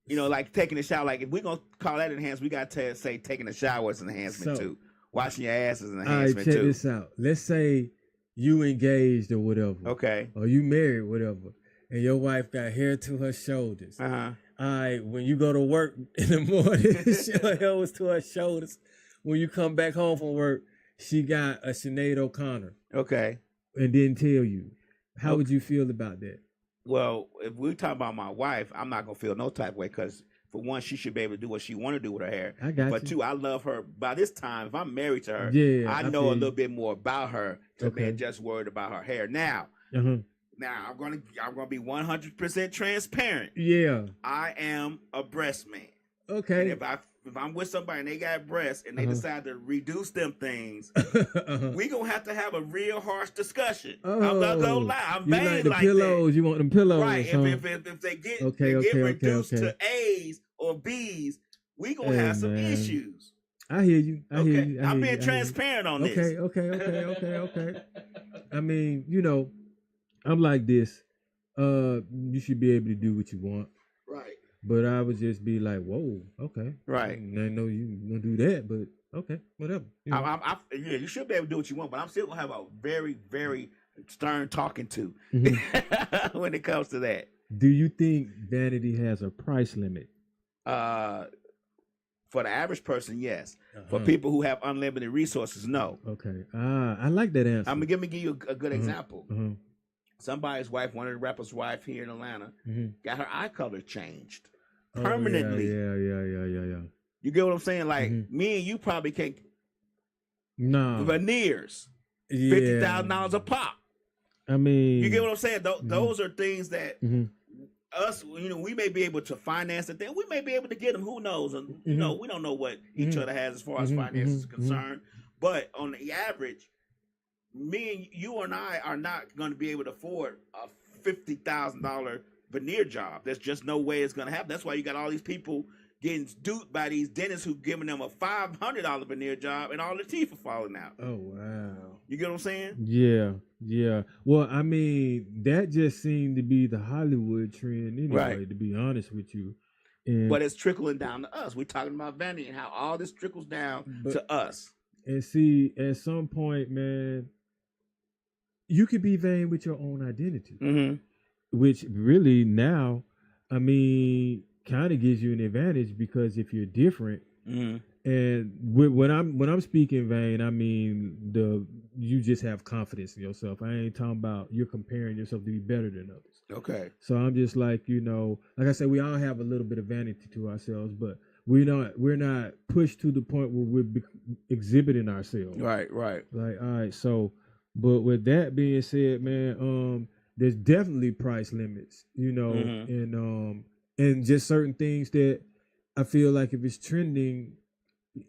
Like taking a shower. Like if we're gonna call that enhancement, we got to say taking a shower is an enhancement too. Washing your ass is an enhancement too. All right, check this out. Let's say you engaged or whatever. Okay. Or you married, whatever. And your wife got hair to her shoulders. All right, when you go to work in the morning, her hair was to her shoulders. When you come back home from work, she got a Sinead O'Connor. Okay. And didn't tell you. How would you feel about that? Well, if we talk about my wife, I'm not going to feel no type of way because, for one, she should be able to do what she want to do with her hair. I got But you. two, I love her. By this time, if I'm married to her, I know a little bit more about her than being just worried about her hair. Now, Now I'm gonna be 100% transparent. Yeah. I am a breast man. Okay. And if I'm with somebody and they got breasts and they decide to reduce them things, we gonna have a real harsh discussion. I'm not gonna lie. I'm you vain like the pillows. that. You want them pillows, right? Huh? If they get reduced to A's or B's, we gonna have some issues. I hear you. I'm being transparent on this. Okay. I mean, I'm like this. You should be able to do what you want. Right. But I would just be like, whoa, okay. Right. I know you gonna do that, but okay, whatever. You should be able to do what you want, but I'm still gonna have a very, very stern talking to when it comes to that. Do you think Vanity has a price limit? For the average person, yes. For people who have unlimited resources, no. Okay. I like that answer. I'm gonna give you a good example. Somebody's wife, one of the rappers' wife here in Atlanta, got her eye color changed permanently. Yeah. You get what I'm saying? Like me and you probably can't. No. Veneers, $50,000 a pop. I mean, you get what I'm saying? Those are things that us, we may be able to finance it. Then we may be able to get them. Who knows? And we don't know what each other has as far as finances is concerned. But on the average, me and you and I are not going to be able to afford a $50,000 veneer job. There's just no way it's going to happen. That's why you got all these people getting duped by these dentists who giving them a $500 veneer job and all their teeth are falling out. Oh, wow. You get what I'm saying? Yeah. Well, I mean, that just seemed to be the Hollywood trend anyway, to be honest with you. But it's trickling down to us. We're talking about Vanity and how all this trickles down to us. And see, at some point, man, you could be vain with your own identity, which really now, I mean, kind of gives you an advantage because if you're different, and when I'm speaking vain, I mean you just have confidence in yourself. I ain't talking about you're comparing yourself to be better than others. Okay. So I'm just like, like I said, we all have a little bit of vanity to ourselves, but we're not pushed to the point where we're exhibiting ourselves. Right. Like, all right, so. But with that being said, man, there's definitely price limits, and just certain things that I feel like if it's trending,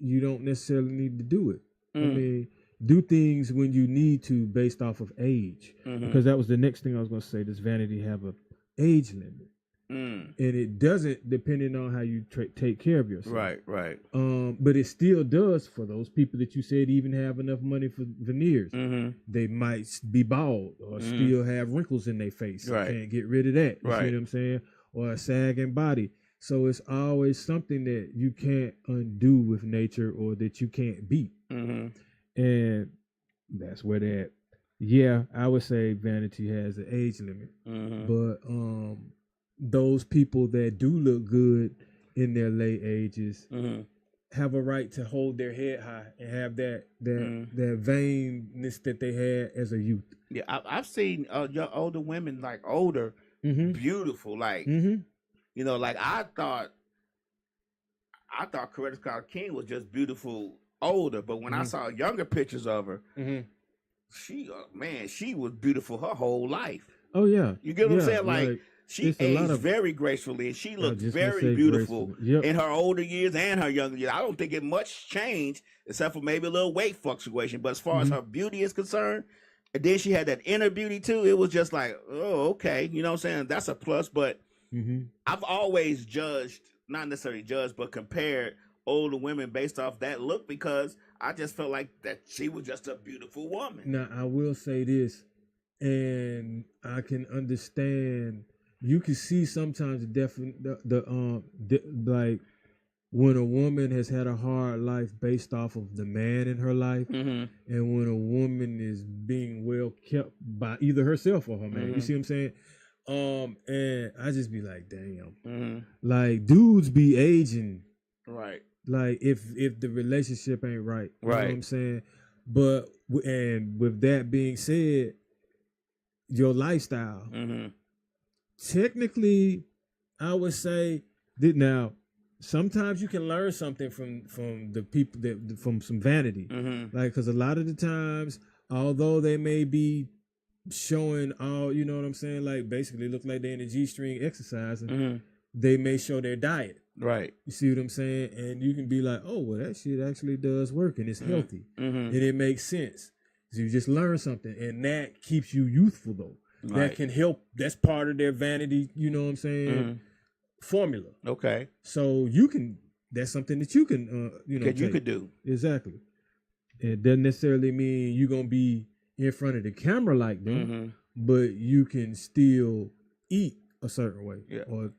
you don't necessarily need to do it. I mean, do things when you need to based off of age, because that was the next thing I was going to say. Does Vanity have a age limit? And it doesn't, depending on how you take care of yourself. Right. But it still does for those people that you said even have enough money for veneers. They might be bald or still have wrinkles in their face. Right. Can't get rid of that. You Right. see what I'm saying? Or a sagging body. So it's always something that you can't undo with nature or that you can't beat. And that's where that. Yeah, I would say Vanity has an age limit. But those people that do look good in their late ages have a right to hold their head high and have that vainness that they had as a youth. Yeah, I've seen your older women, like older, beautiful, like like I thought Coretta Scott King was just beautiful older, but when I saw younger pictures of her, she was beautiful her whole life. Oh yeah, you get what I'm saying? Like she aged very gracefully, and she looked very beautiful in her older years and her younger years. I don't think it much changed except for maybe a little weight fluctuation. But as far as her beauty is concerned, and then she had that inner beauty too. It was just like, oh, okay, you know what I'm saying? That's a plus. But I've always not necessarily judged, but compared older women based off that look because I just felt like that she was just a beautiful woman. Now I will say this, and I can understand. You can see sometimes like when a woman has had a hard life based off of the man in her life, and when a woman is being well kept by either herself or her man. You see what I'm saying? And I just be like, damn, like dudes be aging, right? Like if the relationship ain't right, you know what I'm saying? But and with that being said, your lifestyle. Technically, I would say that now sometimes you can learn something from the people from some vanity, like because a lot of the times, although they may be showing all, you know what I'm saying? Like basically look like they're in the G-string exercising. They may show their diet. Right. You see what I'm saying? And you can be like, oh, well, that shit actually does work and it's healthy. And it makes sense. So you just learn something. And that keeps you youthful, though. Right. That can help. That's part of their vanity, you know what I'm saying? Formula. Okay. So you can, that's something that you can, you could do. Exactly. It doesn't necessarily mean you're going to be in front of the camera like them, but you can still eat a certain way. Yeah. Or,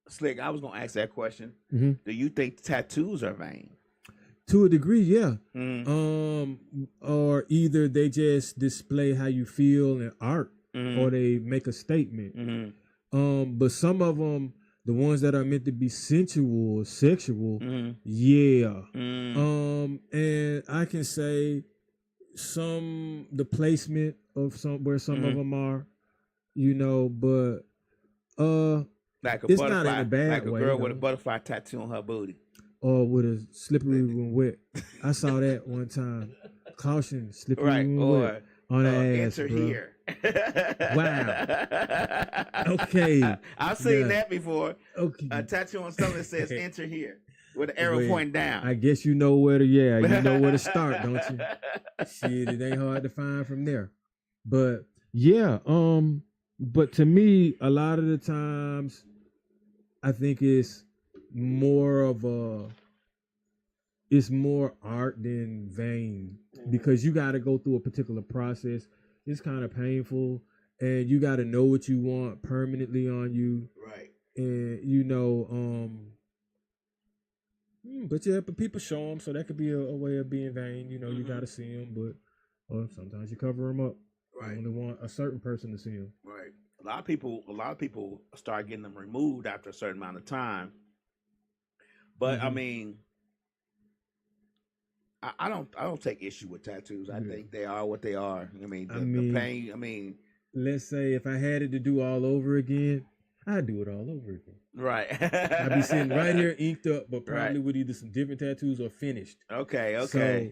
Slick, I was going to ask that question. Do you think tattoos are vain? To a degree, yeah. Or either they just display how you feel in art, or they make a statement. But some of them, the ones that are meant to be sensual or sexual, yeah. And I can say the placement of where some of them are, you know, but like a it's butterfly, not in a bad like a way, girl though. with a butterfly tattoo on her booty. Or with a slippery when wet. I saw that one time. Caution, slippery when wet. On the ass, enter bro. here. Wow. Okay. I've seen that before. Okay. A tattoo on something that says enter here with an arrow pointing down. I guess you know where to start, don't you? Shit, it ain't hard to find from there. But yeah, but to me, a lot of the times I think it's more art than vain, because you got to go through a particular process. It's kind of painful, and you got to know what you want permanently on you, right? And you know, but people show them, so that could be a way of being vain. You know, you got to see them, but sometimes you cover them up. Right. You only want a certain person to see them. Right. A lot of people start getting them removed after a certain amount of time. But I mean, I don't take issue with tattoos. I think they are what they are. I mean, the pain. I mean, let's say if I had it to do all over again, I'd do it all over again. Right. I'd be sitting right here inked up, but probably with either some different tattoos or finished. Okay. So,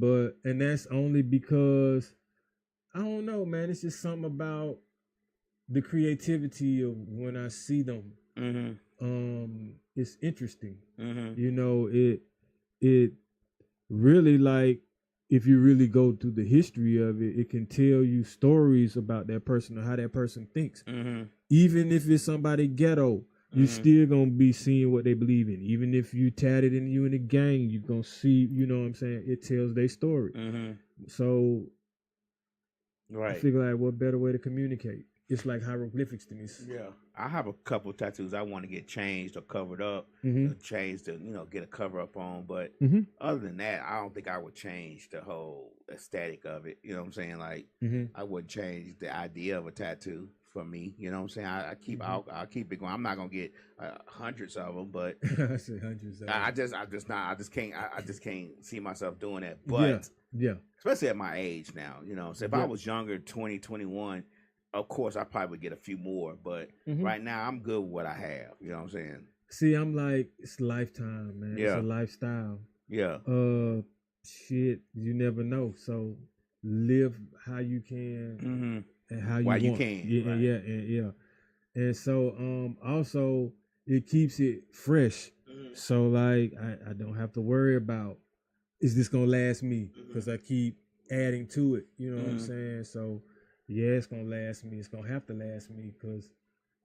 but that's only because I don't know, man. It's just something about the creativity of when I see them. It's interesting. You know, it really, like, if you really go through the history of it, it can tell you stories about that person or how that person thinks. Even if it's somebody ghetto, you still gonna be seeing what they believe in. Even if you tatted and you in a gang, you gonna see, you know what I'm saying? It tells their story. So I figure like, what better way to communicate? It's like hieroglyphics to me. Yeah, I have a couple of tattoos I want to get changed or covered up, changed to, you know, get a cover up on. But other than that, I don't think I would change the whole aesthetic of it. You know what I'm saying? Like, I wouldn't change the idea of a tattoo for me. You know what I'm saying? I'll keep it going. I'm not gonna get hundreds of them, but I said hundreds. I just can't see myself doing that. But yeah, especially at my age now, you know. So if I was younger, 20, 21. Of course, I probably would get a few more, but right now I'm good with what I have. You know what I'm saying? See, I'm like, it's lifetime, man. Yeah. It's a lifestyle. Yeah. Shit, you never know. So live how you can and how you want. You can. Yeah, right. yeah. And so also it keeps it fresh. So like I don't have to worry about, is this gonna last me? Because I keep adding to it. You know what I'm saying? So yeah, it's gonna last me. It's gonna have to last me because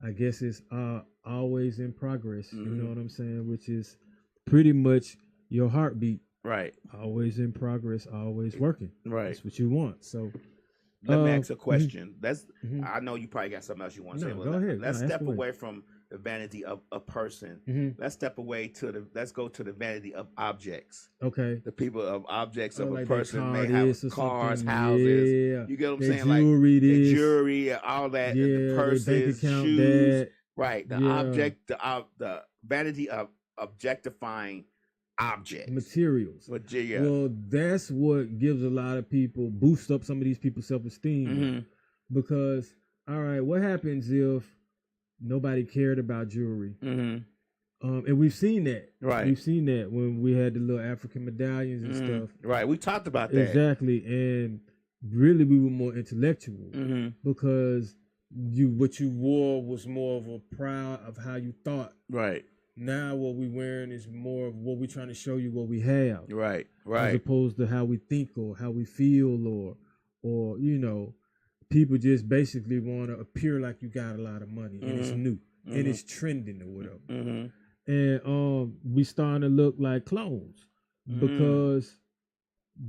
I guess it's always in progress. You know what I'm saying? Which is pretty much your heartbeat. Right. Always in progress, always working. Right. That's what you want. So let me ask a question. I know you probably got something else you want to say. Go ahead. Let's step away from the vanity of a person. Let's step away let's go to the vanity of objects. Okay. The people of objects of like a person may have cars, something. houses. Yeah. You get what I'm saying? Jewelry, like the jewelry, all that, the purses, shoes. Right. The object, the vanity of objectifying objects. Materials. Well, that's what gives a lot of people, boost up some of these people's self-esteem. Because, all right, what happens if nobody cared about jewelry? And we've seen that. Right. We've seen that when we had the little African medallions and stuff. Right. We talked about that. Exactly. And really we were more intellectual Mm-hmm. because what you wore was more of a proud of how you thought. Right. Now what we wearing is more of what we trying to show you what we have. Right. As Right. opposed to how we think or how we feel or people just basically want to appear like you got a lot of money and it's new and it's trending or whatever. Mm-hmm. And we starting to look like clones because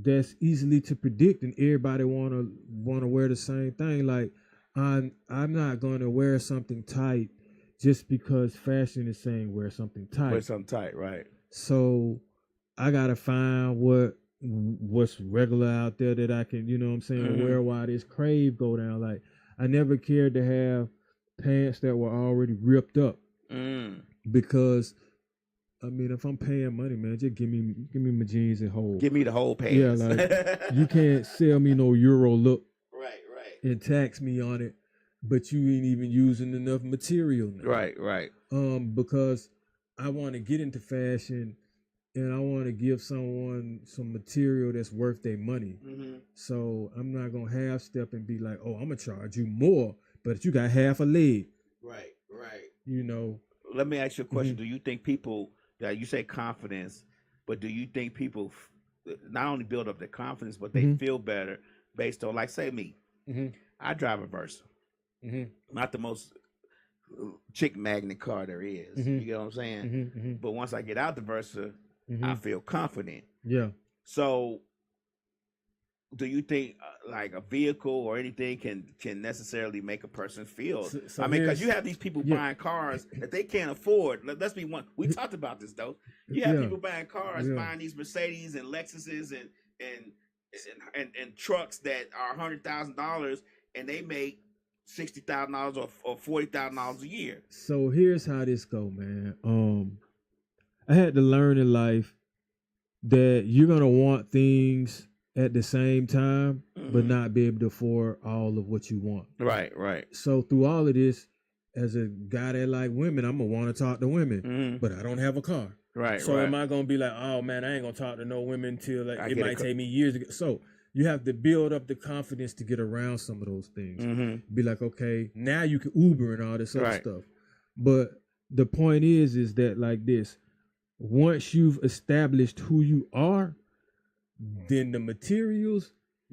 that's easily to predict and everybody wanna wear the same thing. Like I'm not gonna wear something tight just because fashion is saying wear something tight. Wear something tight, right? So I gotta find what's regular out there that I can, you know what I'm saying, wear while this crave go down. Like I never cared to have pants that were already ripped up because I mean if I'm paying money, man, just give me my jeans and whole. Give me the whole pants. Yeah, like you can't sell me no Euro look. Right. And tax me on it, but you ain't even using enough material now. Right. Because I want to get into fashion and I want to give someone some material that's worth their money. So I'm not going to half step and be like, oh, I'm going to charge you more, but you got half a leg. Right. You know. Let me ask you a question. Do you think people, that you say confidence, but do you think people not only build up their confidence, but they feel better based on, like, say me, I drive a Versa. Not the most chick magnet car there is. You get what I'm saying? But once I get out the Versa, I feel confident. Yeah. So do you think like a vehicle or anything can necessarily make a person feel? So I mean, because you have these people buying cars that they can't afford. Let's be one. We talked about this though. You have people buying cars, buying these Mercedes and Lexuses and trucks that are $100,000 and they make $60,000 or $40,000 a year. So here's how this go, man. I had to learn in life that you're gonna want things at the same time, but not be able to afford all of what you want. Right. So through all of this, as a guy that like women, I'm gonna want to talk to women, but I don't have a car. Right. So am I gonna be like, oh man, I ain't gonna talk to no women until like it might take me years to get. So you have to build up the confidence to get around some of those things. Be like, okay, now you can Uber and all this other stuff. But the point is that like this, once you've established who you are, then the materials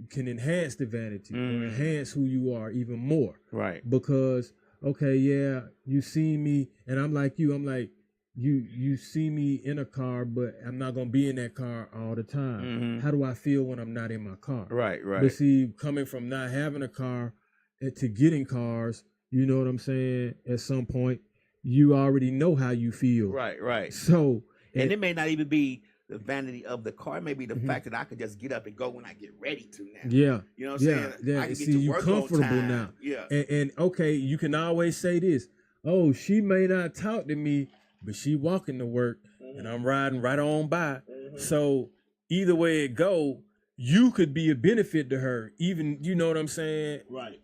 can enhance the vanity or enhance who you are even more. Right. Because, okay, yeah, you see me and I'm like you. I'm like, you see me in a car, but I'm not going to be in that car all the time. How do I feel when I'm not in my car? Right. But see, coming from not having a car to getting cars, you know what I'm saying? At some point, you already know how you feel. Right. So, and it may not even be the vanity of the car. It may be the fact that I can just get up and go when I get ready to now. Yeah. You know what I'm saying? Yeah. I can See, get to you work comfortable on time. now. Yeah. And okay, you can always say this. Oh, she may not talk to me, but she walking to work and I'm riding right on by. So either way it go, you could be a benefit to her, even, you know what I'm saying? Right.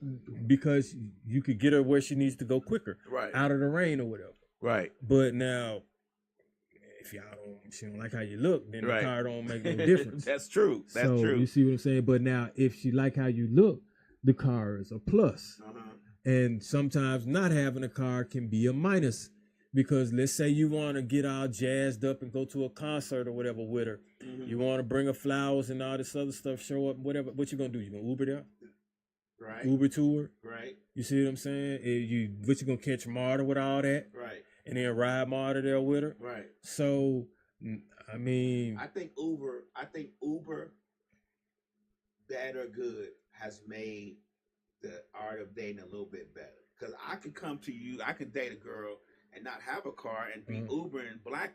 Because you could get her where she needs to go quicker. Right. Out of the rain or whatever. Right. But now, if she don't like how you look, then the car don't make no difference. That's true. That's true. You see what I'm saying? But now, if she like how you look, the car is a plus. And sometimes not having a car can be a minus. Because let's say you want to get all jazzed up and go to a concert or whatever with her. You want to bring her flowers and all this other stuff, show up, whatever. What you going to do? You going to Uber there? Right. Uber to her? Right. You see what I'm saying? What you going to catch Marta with all that? Right. And then ride Marta there with her? Right. So, I mean... I think Uber, bad or good, has made the art of dating a little bit better. Because I can come to you, I can date a girl and not have a car and be Ubering black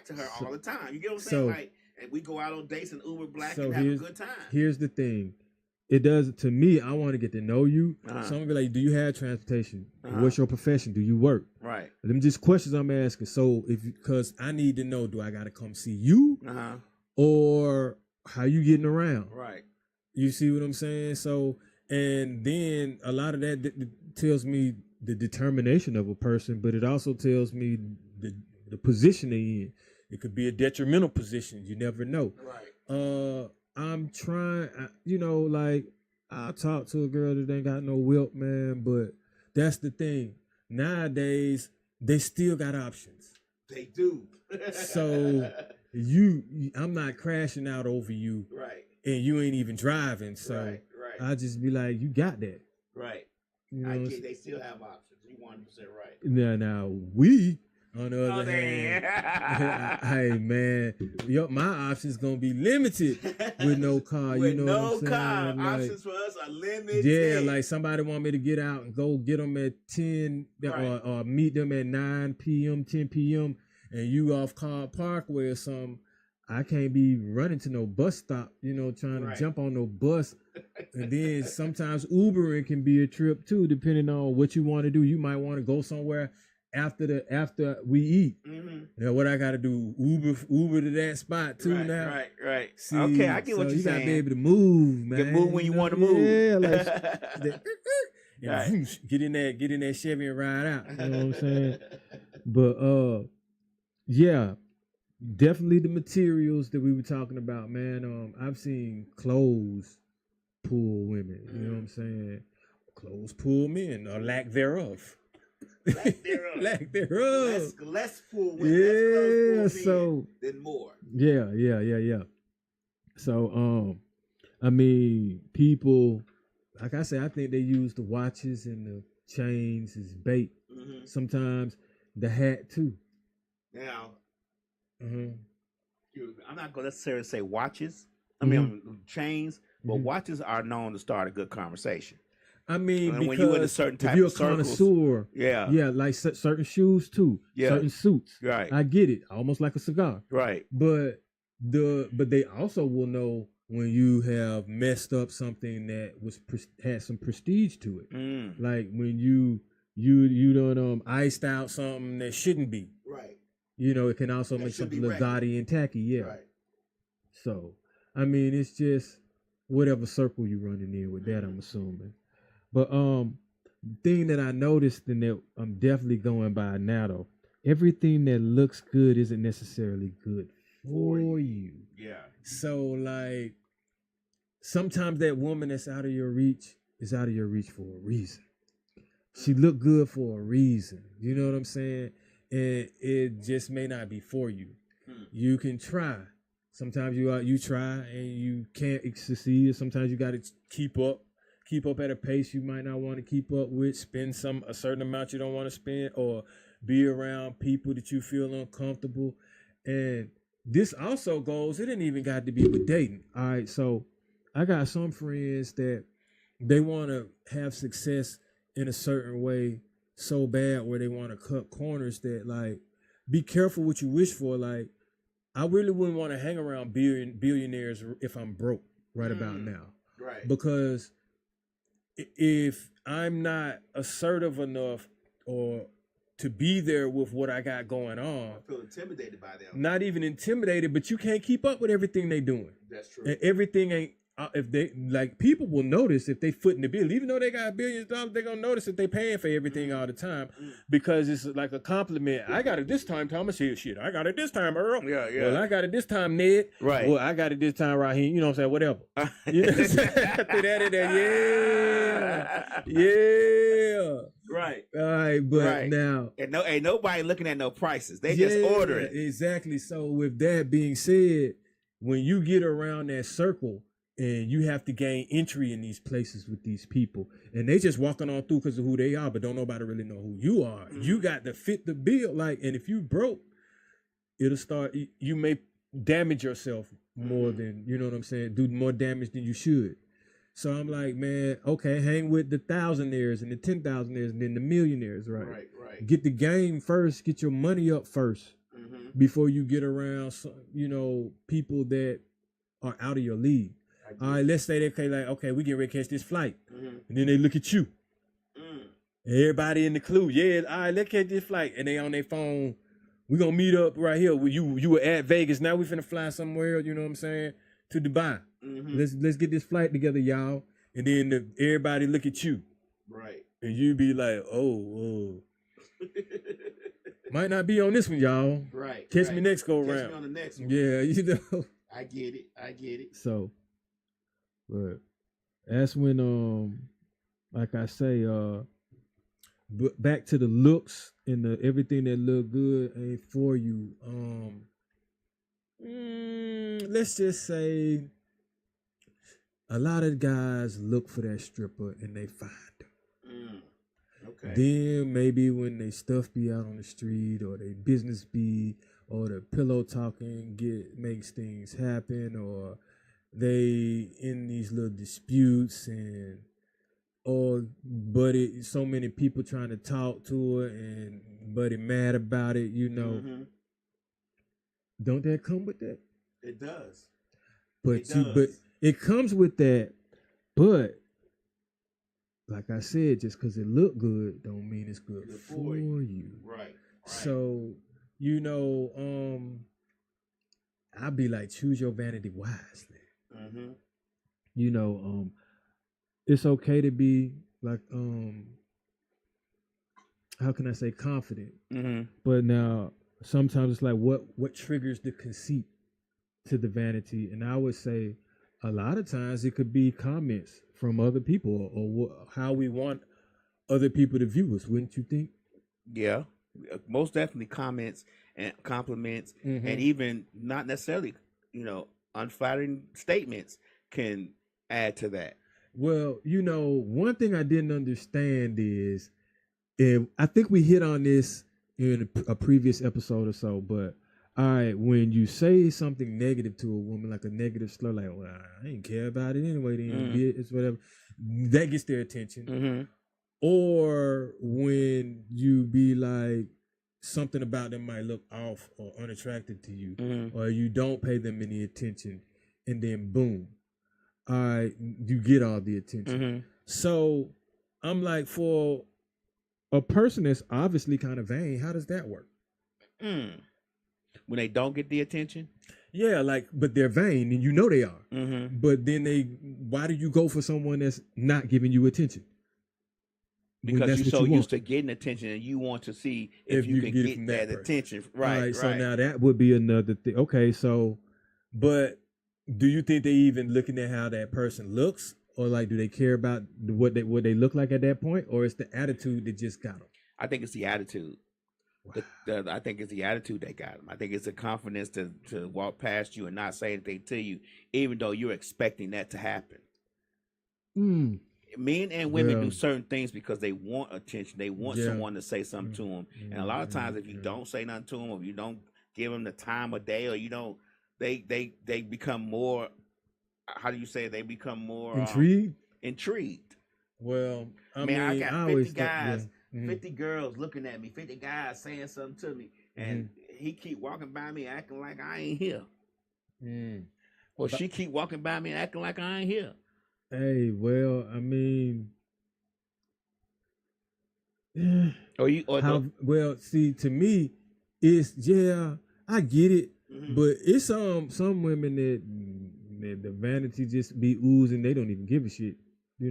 to her all the time. You get what I'm saying? Like, and we go out on dates and Uber black and have a good time. Here's the thing. It does to me. I want to get to know you. So I'm gonna be like, do you have transportation? What's your profession? Do you work? Right. Them just questions I'm asking. So because I need to know, do I gotta come see you, or how you getting around? Right. You see what I'm saying? So, and then a lot of that tells me the determination of a person, but it also tells me the position they in. It could be a detrimental position. You never know. Right. I'm trying, like I'll talk to a girl that ain't got no whip, man. But that's the thing. Nowadays, they still got options. They do. So I'm not crashing out over you, right? And you ain't even driving. So right. I just be like, you got that, right? You know, I get. They still have options. You 100% right. Now we. On the other hand, hey man, my options gonna be limited with no car. With you know no what I'm car, saying? Like, options for us are limited. Yeah, like somebody want me to get out and go get them at 10 right. or meet them at 9 p.m., 10 p.m. and you off Car Parkway or something. I can't be running to no bus stop, trying to jump on no bus. And then sometimes Ubering can be a trip too, depending on what you want to do. You might want to go somewhere after we eat. Now what I gotta do? Uber to that spot too now. Right. See, okay, I get what you're saying. You gotta be able to move, man. You can move when you want to move. Yeah, like get in that Chevy and ride out. You know what I'm saying? But yeah, definitely the materials that we were talking about, man. I've seen clothes pull women. You know what I'm saying? Clothes pull men, or lack thereof. Lack thereof. Less pull women. Yeah, less so than more. Yeah. So I mean, people, like I said, I think they use the watches and the chains as bait. Sometimes the hat too. Now, I'm not going to necessarily say watches. I mean, chains, but watches are known to start a good conversation. I mean, because when you're in a certain type if you're of a circles, connoisseur, yeah, like certain shoes too, certain suits, right? I get it, almost like a cigar, right? But they also will know when you have messed up something that had some prestige to it, like when you done iced out something that shouldn't be, right? It can also make something look gaudy and tacky, yeah. Right. So I mean, it's just whatever circle you're running in with that, I'm assuming. But thing that I noticed and that I'm definitely going by now though, everything that looks good isn't necessarily good for you. Yeah. So like sometimes that woman that's out of your reach is out of your reach for a reason. She look good for a reason. You know what I'm saying? And it just may not be for you. You can try. Sometimes you try and you can't succeed. Sometimes you got to keep up at a pace you might not want to keep up with, spend a certain amount you don't want to spend, or be around people that you feel uncomfortable. And this also goes, it didn't even got to be with dating. All right, so I got some friends that they want to have success in a certain way so bad where they want to cut corners that, like, be careful what you wish for. Like, I really wouldn't want to hang around billionaires if I'm broke right about now. Right. Because if I'm not assertive enough or to be there with what I got going on, I feel intimidated by them. Not even intimidated, but you can't keep up with everything they doing. That's true. And everything ain't, if they, like, people will notice if they footing the bill. Even though they got billions of dollars, they're going to notice if they paying for everything all the time because it's like a compliment. I got it this time, Thomas. Shit, I got it this time, Earl. Yeah. Well, I got it this time, Ned. Right. Well, I got it this time, Raheem. You know what I'm saying? Whatever. You know what I'm saying? Throw that in there. Yeah. Right. All right, but now. And ain't nobody looking at no prices. They just order it. Exactly. So with that being said, when you get around that circle, and you have to gain entry in these places with these people, and they just walking on through because of who they are, but don't nobody really know who you are. You got to fit the bill. Like, and if you broke, it'll start. You may damage yourself more than, you know what I'm saying, do more damage than you should. So I'm like, man, okay, hang with the thousandaires and the 10,000aires and then the millionaires, right? Right. Get the game first. Get your money up first before you get around, people that are out of your league. All right, let's say okay, we get ready to catch this flight. And then they look at you. Everybody in the clue, all right, let's catch this flight. And they on their phone, we gonna meet up right here. You were at Vegas, now we finna fly somewhere, you know what I'm saying, to Dubai. Let's get this flight together, y'all. And then everybody look at you. Right. And you be like, oh. Might not be on this one, y'all. Right. Catch me next go Catch around. me on the next one. Yeah, you know. I get it. So But that's when like I say, but back to the looks and the everything that look good ain't for you. Let's just say a lot of guys look for that stripper and they find her. Okay. Then maybe when they stuff be out on the street or they business be or the pillow talking makes things happen, or they in these little disputes and buddy, so many people trying to talk to her and buddy mad about it, Don't that come with that? It does. But it comes with that, but like I said, just because it look good don't mean it's good for you. Right. So, I'll be like, choose your vanity wisely. It's okay to be like, how can I say, confident? But now sometimes it's like, what triggers the conceit to the vanity? And I would say a lot of times it could be comments from other people or how we want other people to view us, wouldn't you think? Yeah, most definitely comments and compliments, and even not necessarily, unflattering statements can add to that. Well, one thing I didn't understand is, I think we hit on this in a previous episode or so, but all right, when you say something negative to a woman, like a negative slur, like, well, I ain't care about it anyway, then it's whatever, that gets their attention. Or when you be like, something about them might look off or unattractive to you, or you don't pay them any attention, and then boom, all right, you get all the attention. So I'm like, for a person that's obviously kind of vain, how does that work? When they don't get the attention? Yeah, but they're vain, and they are. But then why do you go for someone that's not giving you attention? Because you're so used to getting attention, and you want to see if you can get that attention. Right. So now that would be another thing. Okay, so, but do you think they even looking at how that person looks, or like, do they care about what they look like at that point, or it's the attitude that just got them? I think it's the attitude. Wow. I think it's the attitude that got them. I think it's the confidence to walk past you and not say anything to you, even though you're expecting that to happen. Men and women do certain things because they want attention. They want someone to say something to them. And a lot of times, if you don't say nothing to them, or you don't give them the time of day, or you don't, they become more. How do you say it? They become more intrigued. Well, I got 50 guys, 50 girls looking at me, 50 guys saying something to me, and he keep walking by me acting like I ain't here. Or she keep walking by me acting like I ain't here. Hey, well, well, see, to me, it's I get it, but it's some women that the vanity just be oozing, they don't even give a shit, but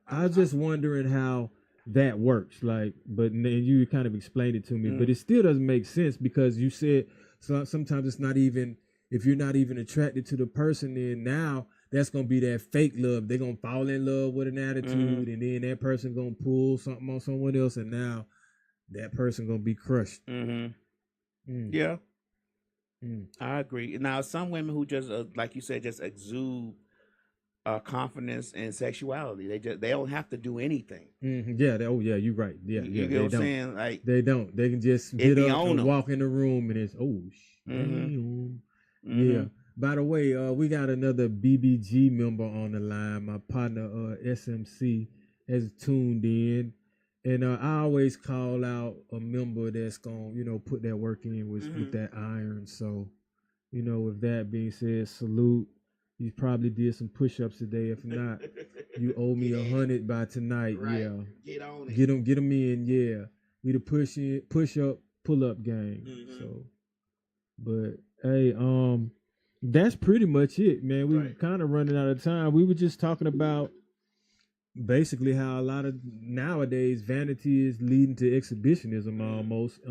I was just wondering how that works, but then you kind of explained it to me, but it still doesn't make sense, because you said sometimes it's not even. If you're not even attracted to the person, then now that's going to be that fake love. They're going to fall in love with an attitude, and then that person going to pull something on someone else, and now that person going to be crushed. Yeah. I agree. Now, some women who just, like you said, just exude confidence and sexuality. They don't have to do anything. Yeah. You're right. Yeah. You get what I'm saying? Like, they don't. They can just get up and walk in the room, and it's, damn. Yeah. By the way, we got another BBG member on the line. My partner, SMC, has tuned in, and I always call out a member that's gonna, put that work in with that iron. So, with that being said, salute. You probably did some push-ups today. If not, you owe me 100 by tonight. Right. Yeah. Get on it. Get them in. Yeah. We the push-up, pull-up gang. So, but. Hey, that's pretty much it, man. We kind of running out of time. We were just talking about basically how a lot of nowadays vanity is leading to exhibitionism almost.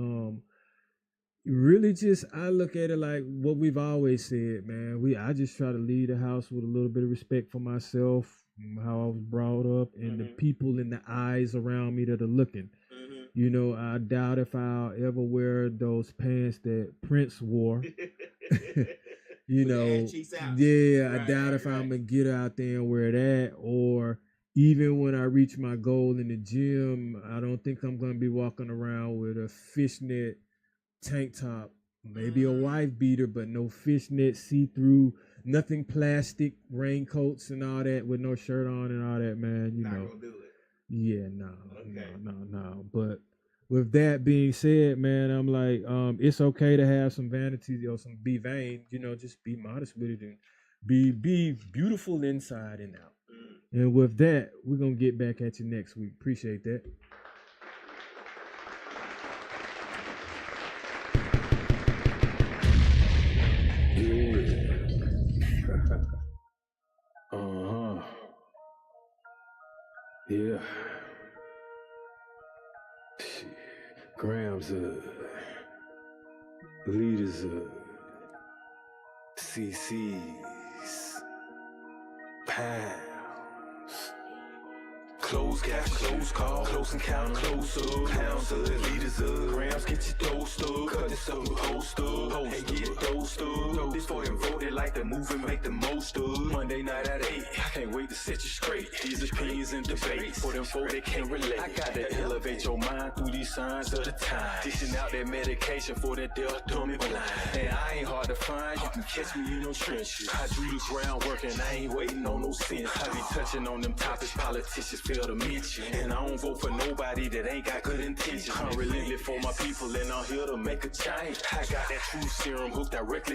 really just I look at it like what we've always said, man. I just try to leave the house with a little bit of respect for myself, how I was brought up, and the people in the eyes around me that are looking. You know, I doubt if I'll ever wear those pants that Prince wore. You know, I doubt if I'm gonna get out there and wear that, or even when I reach my goal in the gym, I don't think I'm gonna be walking around with a fishnet tank top, maybe a wife beater, but no fishnet, see-through, nothing plastic, raincoats and all that with no shirt on and all that, man. You know, gonna do it. Yeah, no. But with that being said, man, I'm like, it's okay to have some vanity or some be vain, you know, just be modest with it and be beautiful inside and out. And with that, we're gonna get back at you next week. Appreciate that. Yeah. Grams leaders CCs, pounds. Close cash, close call, close encounter, close up, pounds of liters of grams, get your dose up, cut this up, post up, hey, get dosed up. This for them voted like the moving, make the most of. Monday night at 8, I can't wait to set you straight. These opinions and debates, for them folk they can't relate. I gotta elevate your mind through these signs of the time. Dishing out that medication for that deaf, dumb and blind. And I ain't hard to find, you can catch me in no trenches. I do the groundwork and I ain't waiting on no sense. I be touching on them topics politicians fail to mention. And I don't vote for nobody that ain't got good intentions. I'm relentless for my people and I'm here to make a change. I got that true serum hooked directly